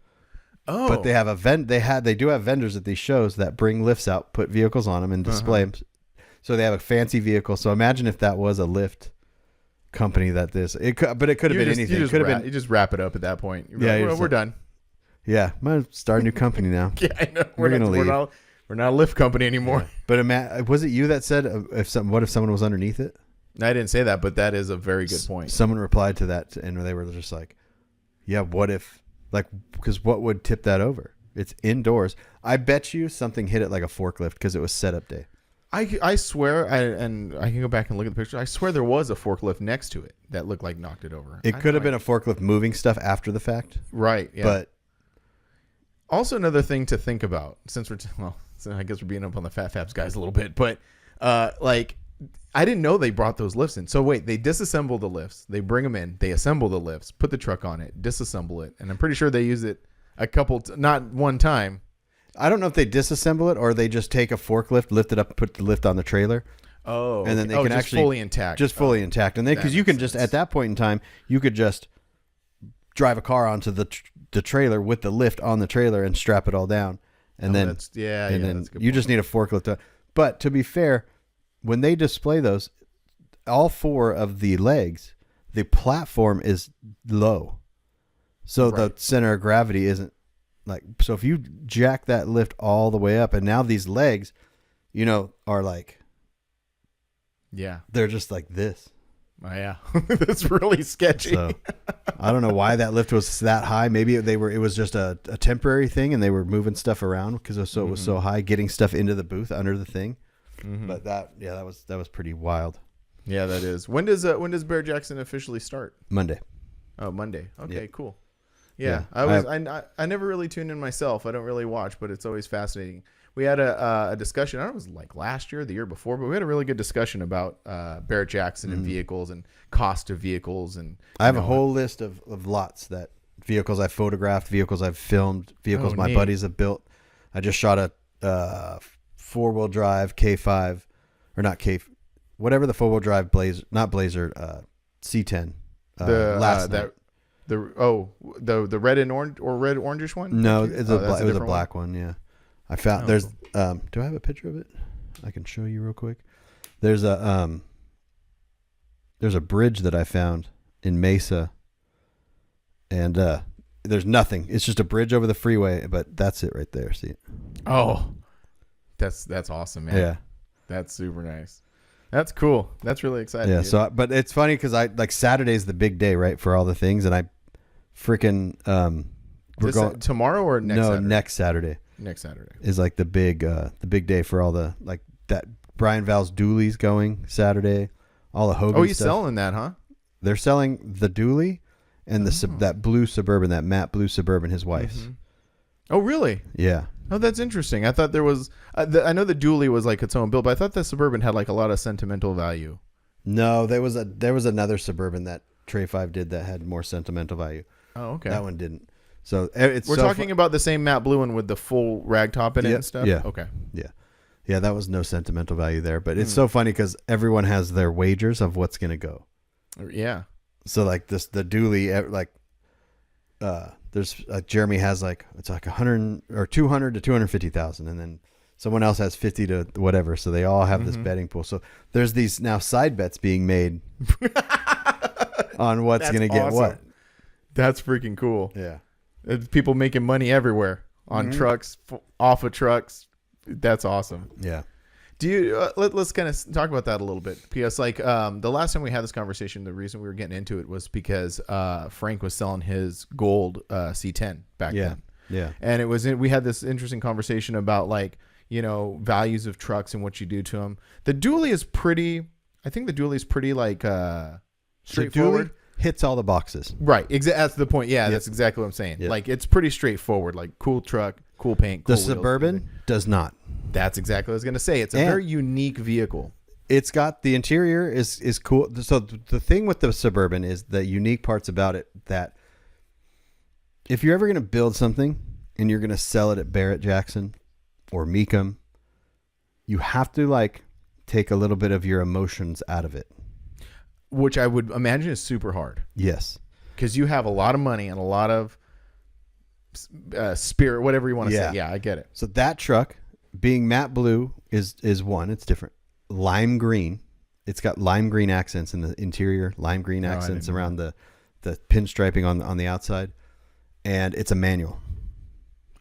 But they have they do have vendors at these shows that bring lifts out, put vehicles on them, and display them. So they have a fancy vehicle. So imagine if that was a lift company but it could have been anything. You just wrap it up at that point. We're done. Yeah, I'm gonna start a new company now. Yeah, I know. We're gonna leave. We're not a Lyft company anymore. Yeah. But was it you that said what if someone was underneath it? I didn't say that, but that is a very good point. Someone replied to that, and they were just like, "Yeah, what if? Like, because what would tip that over? It's indoors. I bet you something hit it like a forklift because it was setup day." I swear, and I can go back and look at the picture. I swear there was a forklift next to it that looked like knocked it over. It could have been a forklift moving stuff after the fact, right? Yeah. But also another thing to think about, since so I guess we're being up on the Fat Fabs guys a little bit, but like I didn't know they brought those lifts in. So wait, they disassemble the lifts, they bring them in, they assemble the lifts, put the truck on it, disassemble it, and I'm pretty sure they use it not one time. I don't know if they disassemble it or they just take a forklift, lift it up, put the lift on the trailer. Oh, and then they can actually fully intact, fully intact, and because you can just at that point in time you could just drive a car onto the trailer with the lift on the trailer and strap it all down, and then that's a good you just need a forklift. But to be fair, when they display those, all four of the legs, the platform is low, so the center of gravity isn't. Like, so if you jack that lift all the way up, and now these legs, are like, they're just like this. Oh, yeah. That's really sketchy. So I don't know why that lift was that high. Maybe it was just a temporary thing and they were moving stuff around because it was so high, getting stuff into the booth under the thing. Mm-hmm. But that was pretty wild. Yeah, that is. When does Barrett Jackson officially start? Monday. Oh, Monday. Okay, yeah. Cool. Yeah, I never really tuned in myself. I don't really watch, but it's always fascinating. We had a discussion. I don't know, it was like last year, the year before, but we had a really good discussion about Barrett Jackson and vehicles and cost of vehicles. And I have a whole list of lots that vehicles I've photographed, vehicles I've filmed, vehicles my buddies have built. I just shot a 4-wheel drive K5 or not K, whatever the 4-wheel drive Blazer C10 last night. The red and orange or red orangish one? No, it was a black one. Yeah, I found do I have a picture of it? I can show you real quick. There's a bridge that I found in Mesa, and there's nothing. It's just a bridge over the freeway, but that's it right there. See it? Oh, that's awesome, man. Yeah, that's super nice. That's cool. That's really exciting. Yeah. Dude. So, but it's funny because Saturday's the big day, right, for all the things, and I freaking we're going tomorrow or next? No, Saturday? Next Saturday. Next Saturday is like the big day for all the that Brian Val's dualies going Saturday. All the Hogan. Oh, he's stuff. selling that, huh? They're selling the dually and that blue Suburban, that matte blue Suburban, his wife's. Mm-hmm. Oh, really? Yeah. Oh, that's interesting. I thought there was. I know the dually was like its own build, but I thought the Suburban had like a lot of sentimental value. No, there was another Suburban that Trey 5 did that had more sentimental value. Oh, okay. That one didn't. So we're talking about the same matte blue one with the full rag top in it and stuff. Yeah. Okay. Yeah. Yeah, that was no sentimental value there, but it's so funny because everyone has their wagers of what's going to go. Yeah. So like the dually, there's Jeremy has it's like 100 or 200 to 250,000, and then someone else has 50 to whatever. So they all have this betting pool. So there's these now side bets being made on what's going to get what. That's freaking cool. Yeah. People making money everywhere on trucks, off of trucks. That's awesome. Yeah. Do you let's kind of talk about that a little bit, because the last time we had this conversation, the reason we were getting into it was because Frank was selling his gold C10 back then. Yeah. And we had this interesting conversation about like, values of trucks and what you do to them. The dually is pretty, I think the dually is pretty like straightforward. Hits all the boxes. Right. That's the point. Yeah, that's exactly what I'm saying. Yep. Like it's pretty straightforward. Like cool truck, cool paint, cool The wheels, Suburban everything. does not. That's exactly what I was going to say. It's a very unique vehicle. It's got the interior is cool. So the thing with the Suburban is the unique parts about it that if you're ever going to build something and you're going to sell it at Barrett Jackson or Meekum, you have to like take a little bit of your emotions out of it. Which I would imagine is super hard. Yes. Because you have a lot of money and a lot of spirit, whatever you want to say. Yeah, I get it. So that truck being matte blue is one. It's different. Lime green. It's got lime green accents in the interior, lime green accents around the pinstriping on the outside. And it's a manual.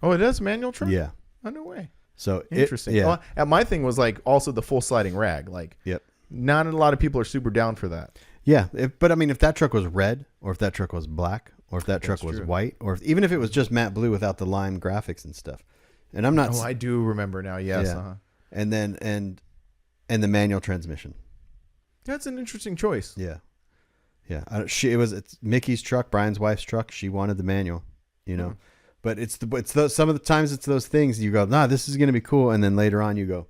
Oh, it is a manual truck? Yeah. Oh, no way. So interesting. Yeah. Well, and my thing was like also the full sliding rag. Like, yep. Not a lot of people are super down for that. Yeah, but I mean, if that truck was red, or if that truck was black, or if that truck was white, or even if it was just matte blue without the lime graphics and stuff, and I'm not. Oh, I do remember now. Yes. Yeah. And then and the manual transmission. That's an interesting choice. Yeah, yeah. It's Mickey's truck, Brian's wife's truck. She wanted the manual, But some of the times it's those things you go, nah, this is going to be cool, and then later on you go,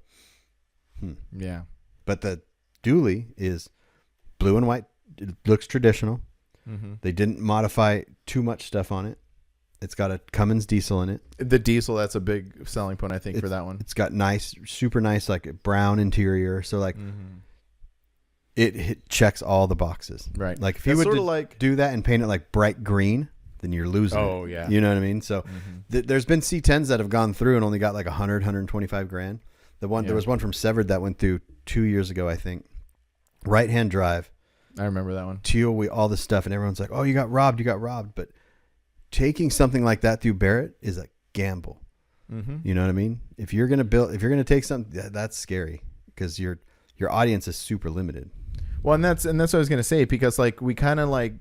yeah. But the dually is blue and white. It looks traditional. Mm-hmm. They didn't modify too much stuff on it. It's got a Cummins diesel in it. The diesel, that's a big selling point, I think, for that one. It's got super nice, like brown interior. So like it checks all the boxes. Right. Like if you would do that and paint it like bright green, then you're losing. Oh, yeah. You know what I mean? So there's been C10s that have gone through and only got like 125 grand. There was one from Severed that went through 2 years ago, I think. Right-hand drive. I remember that one. Teal, all this stuff, and everyone's like, "Oh, you got robbed." But taking something like that through Barrett is a gamble. Mm-hmm. You know what I mean? If you're gonna take something, that's scary because your audience is super limited. Well, and that's what I was gonna say, because like we kind of like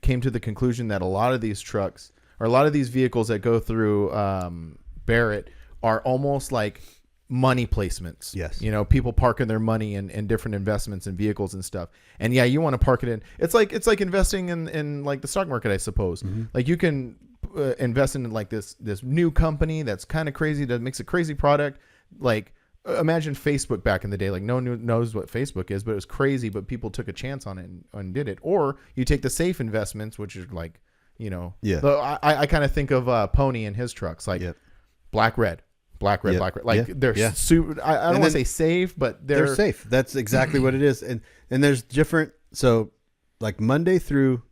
came to the conclusion that a lot of these trucks or a lot of these vehicles that go through Barrett are almost like money placements. Yes. People parking their money in different investments and vehicles and stuff. And yeah, you want to park it in. It's like investing in like the stock market, I suppose. Mm-hmm. Like you can invest in like this new company that's kind of crazy, that makes a crazy product. Like imagine Facebook back in the day. Like no one knows what Facebook is, but it was crazy, but people took a chance on it and did it. Or you take the safe investments, which is like, yeah. I kind of think of Pony and his trucks, like black, red. Black, red. Like they're super. I don't want to say safe, but they're safe. That's exactly what it is. And there's different. So like Monday through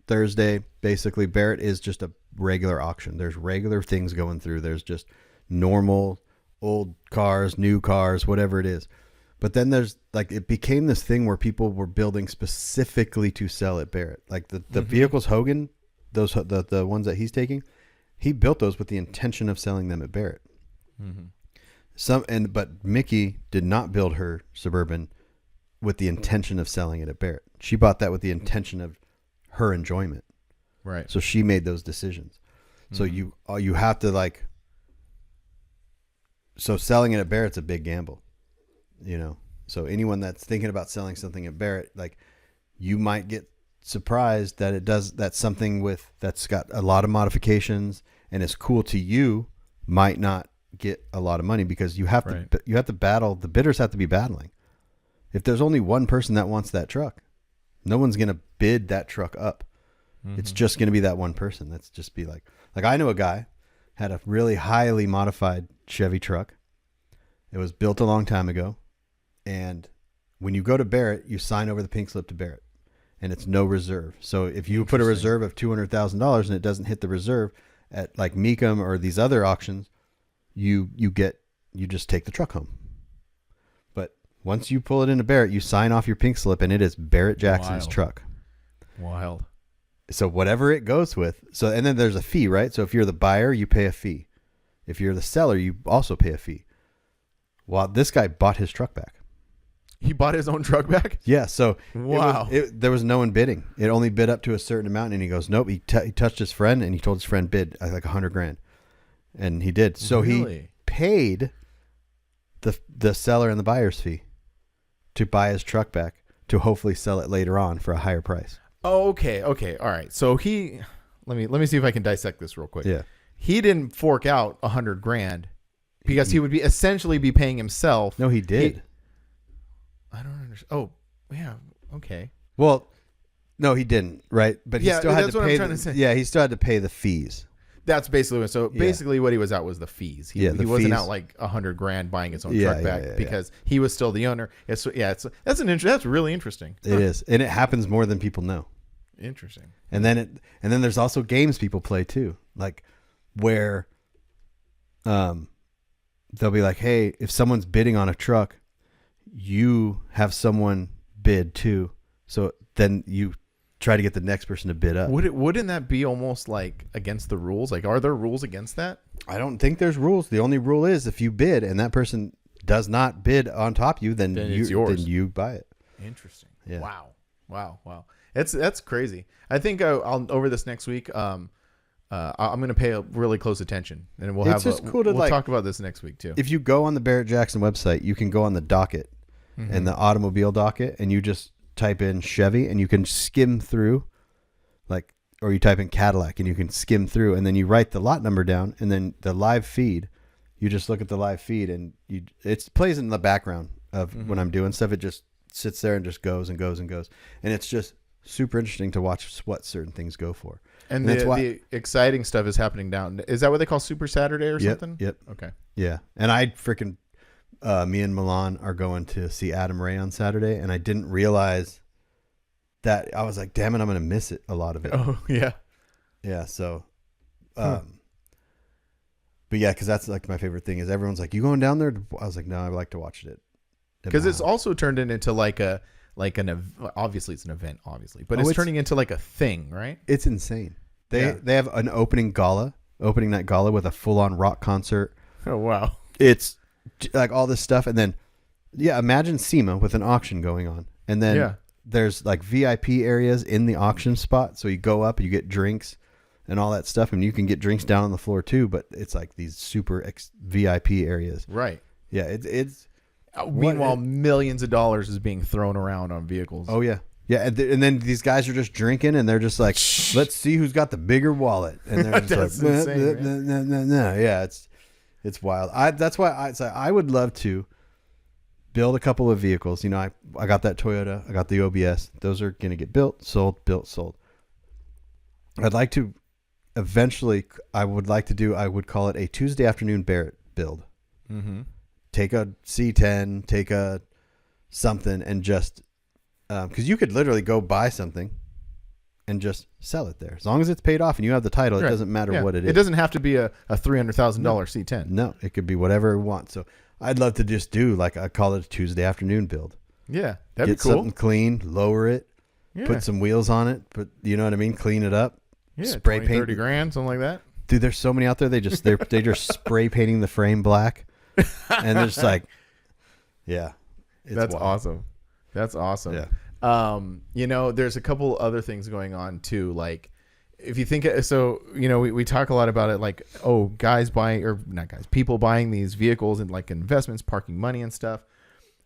Thursday, basically Barrett is just a regular auction. There's regular things going through. There's just normal old cars, new cars, whatever it is. But then there's like, it became this thing where people were building specifically to sell at Barrett. Like the vehicles Hogan, those the ones that he's taking, he built those with the intention of selling them at Barrett. Mm-hmm. But Mickey did not build her Suburban with the intention of selling it at Barrett. She bought that with the intention of her enjoyment. Right. So she made those decisions. So you have to like. So selling it at Barrett's a big gamble, So anyone that's thinking about selling something at Barrett, like you might get surprised that that's something that's got a lot of modifications and is cool to you, might not get a lot of money because you have to battle. The bidders have to be battling. If there's only one person that wants that truck, no one's going to bid that truck up. Mm-hmm. It's just going to be that one person. That's just be like I know a guy had a really highly modified Chevy truck. It was built a long time ago. And when you go to Barrett, you sign over the pink slip to Barrett and it's no reserve. So if you put a reserve of $200,000 and it doesn't hit the reserve at like Meekum or these other auctions, you just take the truck home. But once you pull it into Barrett, you sign off your pink slip and it is Barrett Jackson's truck. Wild. So whatever it goes with. So, and then there's a fee, right? So if you're the buyer, you pay a fee. If you're the seller, you also pay a fee. Well, this guy bought his truck back. He bought his own truck back? Yeah. So Wow. there was no one bidding. It only bid up to a certain amount. And he goes, nope. He touched his friend and he told his friend bid like $100,000. And he did. So Really? he paid the seller and the buyer's fee to buy his truck back to hopefully sell it later on for a higher price. Oh, okay. Okay. All right. So let me see if I can dissect this real quick. Yeah. He didn't fork out $100,000 because he would be essentially be paying himself. No, he did. I don't understand. Oh, yeah. Okay. Well, no, he didn't. Right. But he Yeah, still had that's to what I'm pay. trying to say. Yeah. He still had to pay the fees. That's basically what. So Yeah. basically, what he was out was the fees. He the wasn't fees. out like $100,000 buying his own Yeah, truck back yeah, because he was still the owner. That's that's really interesting. It is. And it happens more than people know. Interesting. And then there's also games people play too, like where they'll be like, hey, if someone's bidding on a truck, you have someone bid too. So then you try to get the next person to bid up. Wouldn't that be almost like against the rules? Like, are there rules against that? I don't think there's rules. The only rule is if you bid and that person does not bid on top of you, then it's yours. Then you buy it. Interesting. Yeah. Wow. That's crazy. I think I'll over this next week. I'm going to pay really close attention, and we'll talk about this next week too. If you go on the Barrett Jackson website, you can go on the docket and the automobile docket, and you just type in Chevy, and you can skim through, or you type in Cadillac, and you can skim through, and then you write the lot number down, and then the live feed. You just look at the live feed, and it plays in the background of when I'm doing stuff. It just sits there and just goes and goes and goes, and it's just super interesting to watch what certain things go for. And the exciting stuff is happening down. Is that what they call Super Saturday or something? Yep. Okay. Yeah. And I freaking, me and Milan are going to see Adam Ray on Saturday, and I didn't realize that. I was like, damn it, I'm going to miss it, a lot of it. Oh, yeah. Yeah. So, but yeah, because that's like my favorite thing is everyone's like, you going down there? I was like, no, I like to watch it. Because it's also turned into obviously it's an event, obviously, but it's turning into like a thing, right? It's insane. They have an opening night gala with a full on rock concert. Oh, wow. It's like all this stuff. And then, imagine SEMA with an auction going on. And then there's like VIP areas in the auction spot. So you go up and you get drinks and all that stuff. And you can get drinks down on the floor too, but it's like these super VIP areas. Right. Yeah. It's meanwhile, millions of dollars is being thrown around on vehicles. Oh, yeah. Yeah. And then these guys are just drinking and they're just like, let's see who's got the bigger wallet. And they're just like, insane, no. Yeah. It's wild. That's why I would love to build a couple of vehicles. You know, I got that Toyota. I got the OBS. Those are going to get built, sold. I'd like to eventually, I would call it a Tuesday afternoon Barrett build. Mm-hmm. Take a C10, take a something, and just because you could literally go buy something and just sell it there. As long as it's paid off and you have the title, it doesn't matter what it is. It doesn't have to be a $300,000 C10. No, it could be whatever we want. So I'd love to just do I call it a Tuesday afternoon build. Yeah, that'd Get be cool. something clean, lower it, put some wheels on it, you know what I mean? Clean it up. Yeah, spray 20, paint. 30 grand, something like that. Dude, there's so many out there. They're just spray painting the frame black. And they're just like, yeah. That's wild. awesome. That's awesome. Yeah. There's a couple other things going on too. Like if you think, we talk a lot about it, like, people buying these vehicles and like investments, parking money and stuff.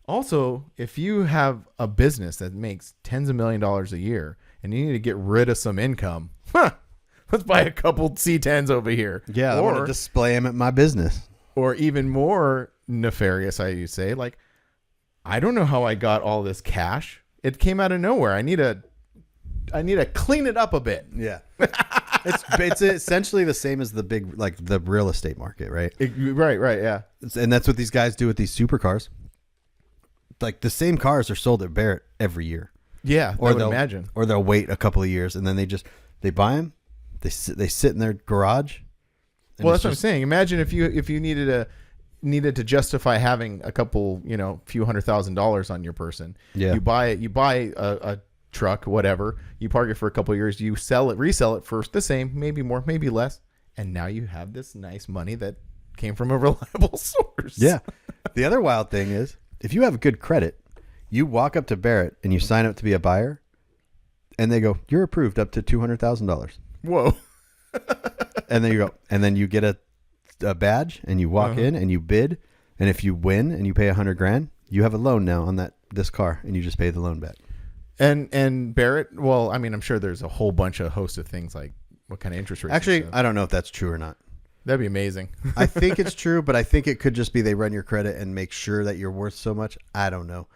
Also, if you have a business that makes tens of $millions a year and you need to get rid of some income, let's buy a couple C10s over here. Yeah. I want to display them at my business. Or even more nefarious, I say, like, I don't know how I got all this cash. It came out of nowhere. I need to clean it up a bit. Yeah. It's essentially the same as the big, like the real estate market, right? Right. Yeah. And that's what these guys do with these supercars. Like the same cars are sold at Barrett every year. Yeah. I would imagine. Or they'll wait a couple of years and then they buy them. They sit in their garage. Well, that's what I'm saying. Imagine if you needed to justify having a couple, few $100,000 on your person. Yeah. You buy a truck, whatever. You park it for a couple of years. You resell it for the same, maybe more, maybe less, and now you have this nice money that came from a reliable source. Yeah. The other wild thing is, if you have good credit, You walk up to Barrett and you sign up to be a buyer, and they go, "You're approved up to $200,000." Whoa. And then you go, and then you get a badge, and you walk in and you bid, and if you win and you pay $100,000, you have a loan now on this car, and you just pay the loan back. And Barrett, well, I mean, I'm sure there's a whole host of things like what kind of interest rates. Actually, I don't know if that's true or not. That'd be amazing. I think it's true, but I think it could just be they run your credit and make sure that you're worth so much. I don't know.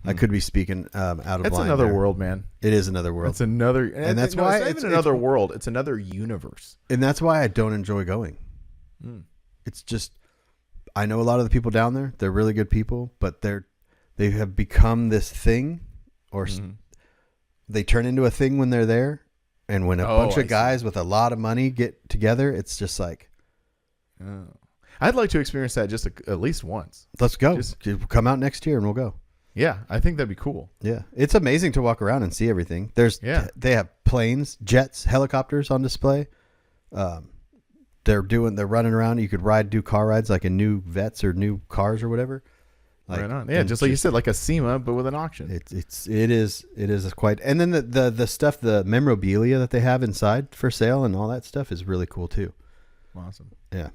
I could be speaking out of line. It's another world, man. It is another world. It's another, and that's why it's even another world. It's another universe, and that's why I don't enjoy going. It's just, I know a lot of the people down there. They're really good people, but they have become this thing, or they turn into a thing when they're there. And when a bunch of guys with a lot of money get together, it's just like, I'd like to experience that just at least once. Let's go. Just come out next year and we'll go. Yeah, I think that'd be cool. Yeah, it's amazing to walk around and see everything. They have planes, jets, helicopters on display. They're running around. You could do car rides like in new vets or new cars or whatever. Like, right on. Yeah, just like you said, like a SEMA, but with an auction. It is quite. And then the stuff, the memorabilia that they have inside for sale and all that stuff is really cool too. Awesome. Yeah.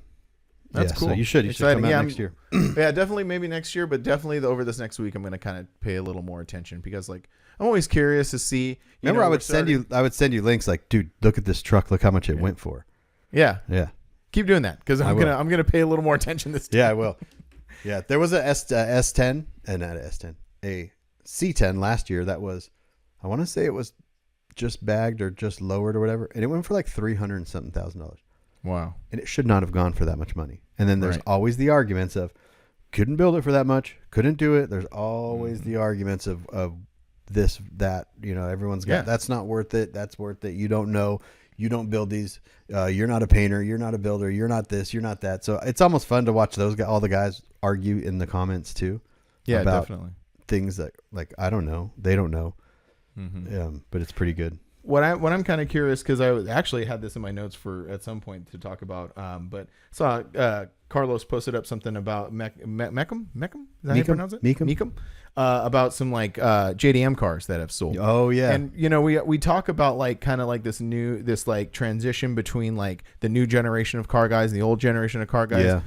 That's cool. So you should come out next year. Yeah, definitely maybe next year, but definitely over this next week I'm going to kind of pay a little more attention because like I'm always curious to see. Remember, I would send you links like, dude, look at this truck. Look how much it went for. Yeah. Yeah. Keep doing that because I'm gonna pay a little more attention this time. Yeah, I will. Yeah, there was a S10 and not an S10, a C10 last year that was, I want to say it was just bagged or just lowered or whatever, and it went for like $300 and something thousand. Wow. And it should not have gone for that much money. And then there's always the arguments of couldn't build it for that much, couldn't do it. There's always the arguments of this, that, everyone's got, that's not worth it. That's worth it. You don't know. You don't build these. You're not a painter. You're not a builder. You're not this. You're not that. So it's almost fun to watch those guys, all the guys argue in the comments too. Yeah, about definitely. Things that like I don't know, they don't know. But it's pretty good. What I'm kind of curious because I actually had this in my notes for at some point to talk about. But saw Carlos posted up something about Mecum. Is that how you pronounce it? Mecum. About some like JDM cars that have sold. Oh yeah. And we talk about like kind of like this like transition between like the new generation of car guys and the old generation of car guys. Yeah.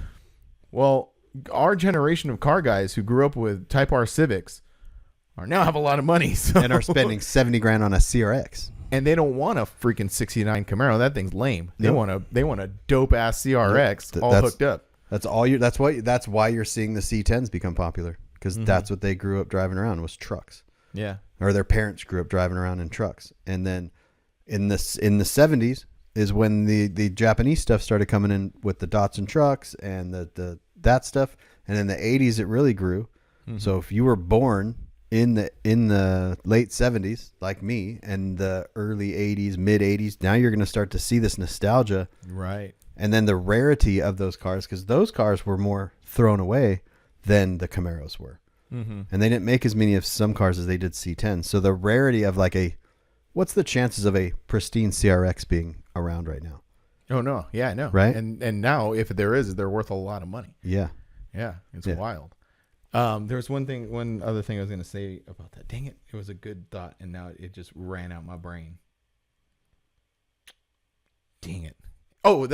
Well, our generation of car guys who grew up with Type R Civics are now have a lot of money and are spending $70,000 on a CRX. And they don't want a freaking '69 Camaro. That thing's lame. They want a dope ass CRX all hooked up. That's why you're seeing the C10s become popular. Because that's what they grew up driving around was trucks. Yeah. Or their parents grew up driving around in trucks. And then in the 70s is when the Japanese stuff started coming in with the Datsun trucks and that stuff. And in the 80s it really grew. So if you were born in the late 70s like me and the early 80s, mid 80s, now you're going to start to see this nostalgia. Right. And then the rarity of those cars, because those cars were more thrown away than the Camaros were. And they didn't make as many of some cars as they did C10. So the rarity of like what's the chances of a pristine CRX being around right now? Oh no. Yeah, I know. Right. And now if there is, they're worth a lot of money. Yeah. Yeah. It's wild. There's one other thing I was going to say about that. Dang it. It was a good thought. And now it just ran out my brain. Dang it. Oh,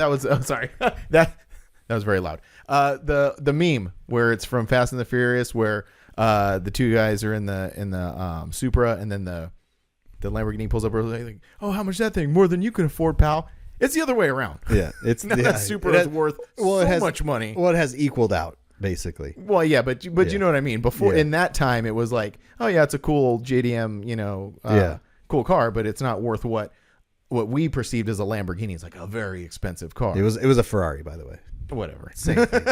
sorry. That was very loud. The meme where it's from Fast and the Furious, where the two guys are in the Supra, and then the Lamborghini pulls up early, like, oh, how much is that thing? More than you can afford, pal. It's the other way around. Yeah, it's that Supra is worth so much money. Well, it has equaled out basically. Well, yeah, but you know what I mean. Before in that time, it was like, oh yeah, it's a cool JDM, cool car, but it's not worth what we perceived as a Lamborghini. It's like a very expensive car. It was a Ferrari, by the way. Whatever. Same thing.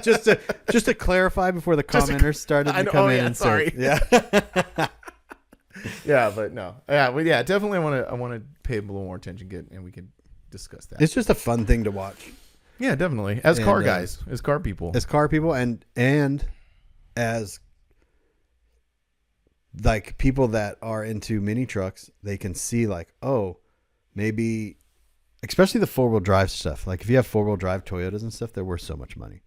just to clarify before the commenters started to come in and sorry. Yeah. Yeah, but no. Yeah, well, yeah, definitely I want to pay a little more attention, and we can discuss that. It's just a fun thing to watch. Yeah, definitely. As car guys, as car people. As car people and as like people that are into mini trucks, they can see like, oh, maybe especially the 4-wheel drive stuff. Like if you have 4-wheel drive Toyotas and stuff, they're worth so much money.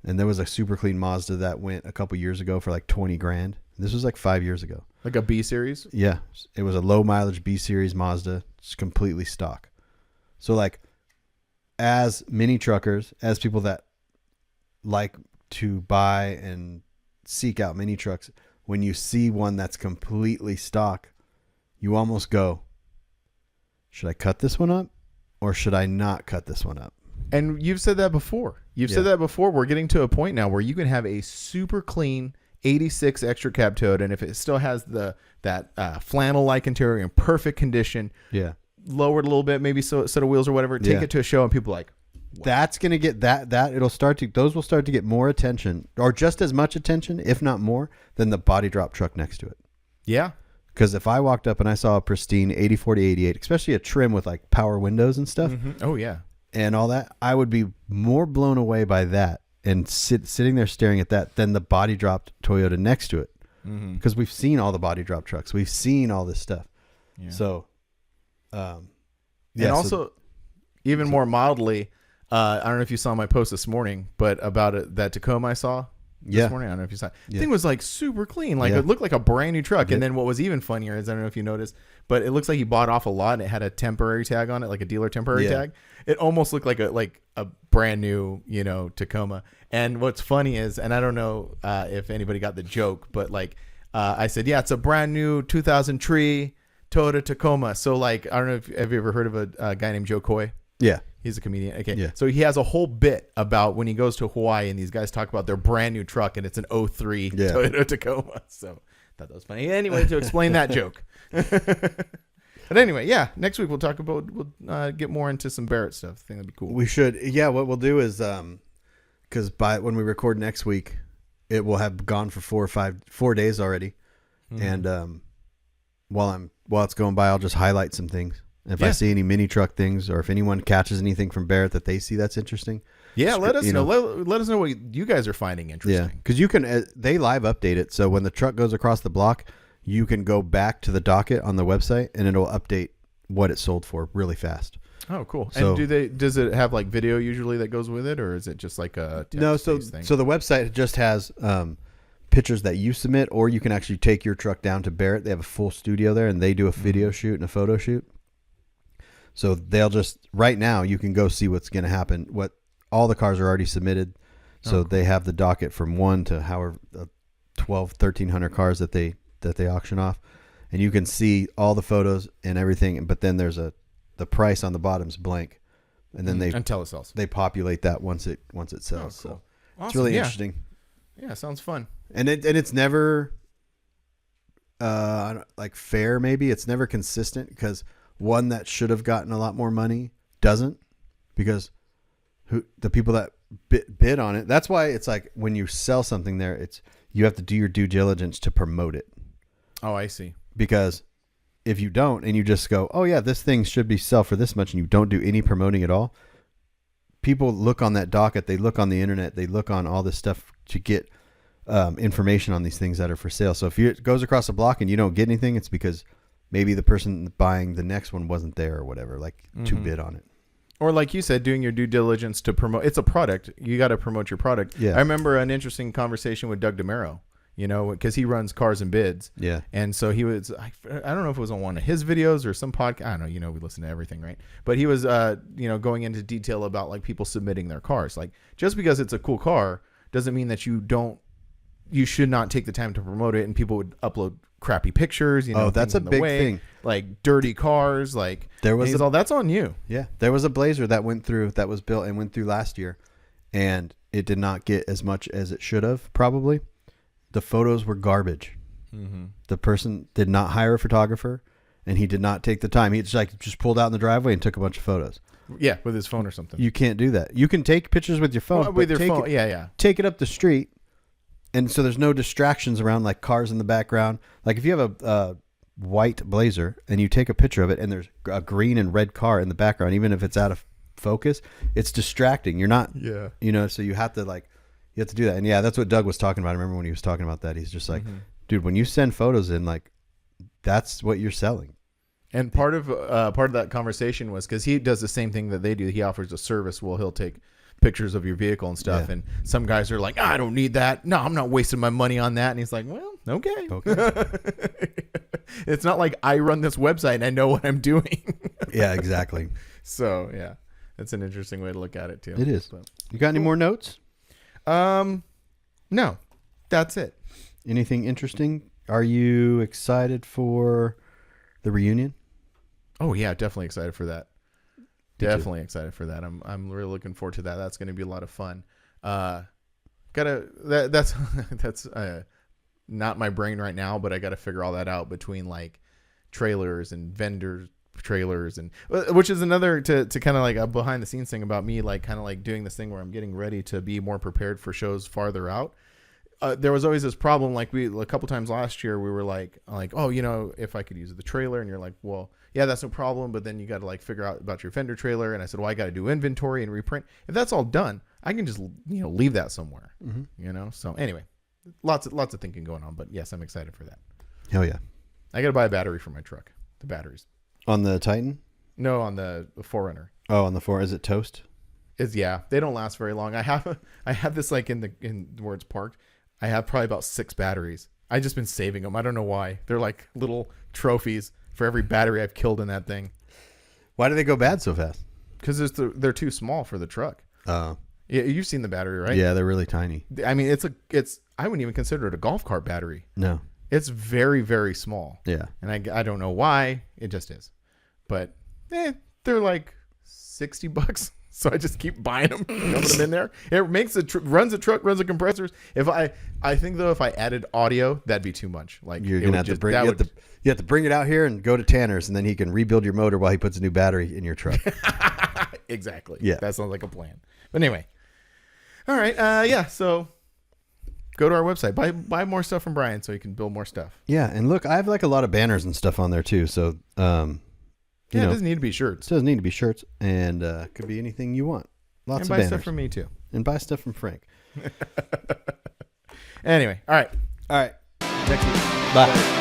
And there was a super clean Mazda that went a couple years ago for like 20 grand. This was like 5 years ago. Like a B series? Yeah. It was a low mileage B series Mazda. It's completely stock. So like as mini truckers, as people that like to buy and seek out mini trucks, when you see one that's completely stock, you almost go, should I cut this one up or should I not cut this one up? And you've said that before. Said that before. We're getting to a point now where you can have a super clean 86 extra cab Toyota, and if it still has that flannel-like interior in perfect condition, lowered a little bit, maybe set of wheels or whatever, take it to a show, and people are like, wow. That's gonna get those will start to get more attention, or just as much attention, if not more, than the body drop truck next to it. Yeah. Because if I walked up and I saw a pristine 84 to 88, especially a trim with like power windows and stuff, oh yeah, and all that, I would be more blown away by that and sitting there staring at that than the body dropped Toyota next to it. Because we've seen all the body drop trucks, we've seen all this stuff. Yeah. So, and also, even more mildly, I don't know if you saw my post this morning, but about that Tacoma I saw this morning. I don't know if you saw it. The thing was like super clean. Like it looked like a brand new truck. And then what was even funnier is, I don't know if you noticed, but it looks like he bought off a lot and it had a temporary tag on it, like a dealer temporary tag. It almost looked like a brand new, Tacoma. And what's funny is, and I don't know if anybody got the joke, but like I said, yeah, it's a brand new 2003 Toyota Tacoma. So like, I don't know if have you ever heard of a guy named Joe Coy? Yeah. He's a comedian. Okay. Yeah. So he has a whole bit about when he goes to Hawaii and these guys talk about their brand new truck and it's an 03 Toyota Tacoma. So I thought that was funny. Anyway, to explain that joke. But anyway, yeah, next week we'll get more into some Barrett stuff. I think that'd be cool. We should. Yeah. What we'll do is, because when we record next week, it will have gone for 4 days already. And while it's going by, I'll just highlight some things. If I see any mini truck things, or if anyone catches anything from Barrett that they see that's interesting, let us know. Let us know what you guys are finding interesting. Yeah, because you can. They live update it, so when the truck goes across the block, you can go back to the docket on the website, and it'll update what it sold for really fast. Oh, cool. So, and does it have like video usually that goes with it, or is it just like a text thing? So the website just has pictures that you submit, or you can actually take your truck down to Barrett. They have a full studio there, and they do a video shoot and a photo shoot. So they'll just, right now, you can go see what's going to happen. What all the cars are already submitted. So they have the docket from 1 to however 1,300 cars that they auction off. And you can see all the photos and everything. But then there's the price on the bottom's blank. And then until it sells. They populate that once it sells. Oh, cool. So awesome. It's really interesting. Yeah, sounds fun. And it's never like fair, maybe. It's never consistent, because one that should have gotten a lot more money doesn't, because the people that bid on it. That's why it's like when you sell something there, you have to do your due diligence to promote it. Oh, I see. Because if you don't, and you just go, oh yeah, this thing should be sell for this much, and you don't do any promoting at all, people look on that docket, they look on the internet, they look on all this stuff to get information on these things that are for sale. So if it goes across the block and you don't get anything, it's because maybe the person buying the next one wasn't there or whatever, like to bid on it. Or like you said, doing your due diligence to promote. It's a product. You got to promote your product. Yeah. I remember an interesting conversation with Doug DeMero, because he runs Cars and Bids. Yeah. And so he was, I don't know if it was on one of his videos or some podcast. I don't know. We listen to everything, right? But he was, going into detail about like people submitting their cars. Like, just because it's a cool car doesn't mean that you should not take the time to promote it, and people would upload crappy pictures, that's a big thing, like dirty cars, like that's on you. Yeah, there was a Blazer that was built and went through last year, and it did not get as much as it should have. Probably the photos were garbage. The person did not hire a photographer, and he did not take the time. He just pulled out in the driveway and took a bunch of photos. Yeah, with his phone or something. You can't do that. You can take pictures with your phone, with your phone. Take it up the street. And so there's no distractions around, like cars in the background. Like if you have a white Blazer and you take a picture of it and there's a green and red car in the background, even if it's out of focus, it's distracting. You're not, so you have to do that. And yeah, that's what Doug was talking about. I remember when he was talking about that, he's just like, dude, when you send photos in, like, that's what you're selling. And part of that conversation was, because he does the same thing that they do. He offers a service. Well, he'll take pictures of your vehicle and stuff. Yeah. And some guys are like, I don't need that. No, I'm not wasting my money on that. And he's like, well, okay. It's not like I run this website and I know what I'm doing. Yeah, exactly. So yeah, that's an interesting way to look at it too. It is. But, You got any more notes? no, that's it. Anything interesting? Are you excited for the reunion? Oh yeah, definitely excited for that. Me too. Definitely excited for that. I'm really looking forward to that. That's going to be a lot of fun. That's not my brain right now, but I got to figure all that out between like trailers and vendors trailers, and which is another to kind of like a behind the scenes thing about me, like kind of like doing this thing where I'm getting ready to be more prepared for shows farther out. There was always this problem, like a couple times last year, we were like, oh, you know, if I could use the trailer, and you're like, well, yeah, that's no problem, but then you got to like figure out about your vendor trailer. And I said, well, I got to do inventory and reprint. If that's all done, I can just, you know, leave that somewhere, you know? So anyway, lots of thinking going on, but yes, I'm excited for that. Hell yeah. I got to buy a battery for my truck. The batteries. On the Titan? No, on the 4Runner. Oh, on the 4. Is it toast? Yeah, they don't last very long. I have this like in where it's parked. I have probably about 6 batteries. I've just been saving them. I don't know why. They're like little trophies for every battery I've killed in that thing. Why do they go bad so fast? Because they're too small for the truck. Yeah, you've seen the battery, right? Yeah, they're really tiny. I mean, I wouldn't even consider it a golf cart battery. No. It's very, very small. Yeah. And I don't know why. It just is. But they're like $60. So I just keep buying them, dumping them in there. It makes runs the truck, runs the compressors. If I think though, if I added audio, that'd be too much. Like you're gonna have to bring you have to bring it out here and go to Tanner's, and then he can rebuild your motor while he puts a new battery in your truck. Exactly. Yeah, that sounds like a plan. But anyway, all right. Yeah. So go to our website, buy more stuff from Brian, so you can build more stuff. Yeah, and look, I have like a lot of banners and stuff on there too. So it doesn't need to be shirts. It doesn't need to be shirts, and could be anything you want. Lots of banners. And buy stuff from me too. And buy stuff from Frank. Anyway, all right. Next week. Bye.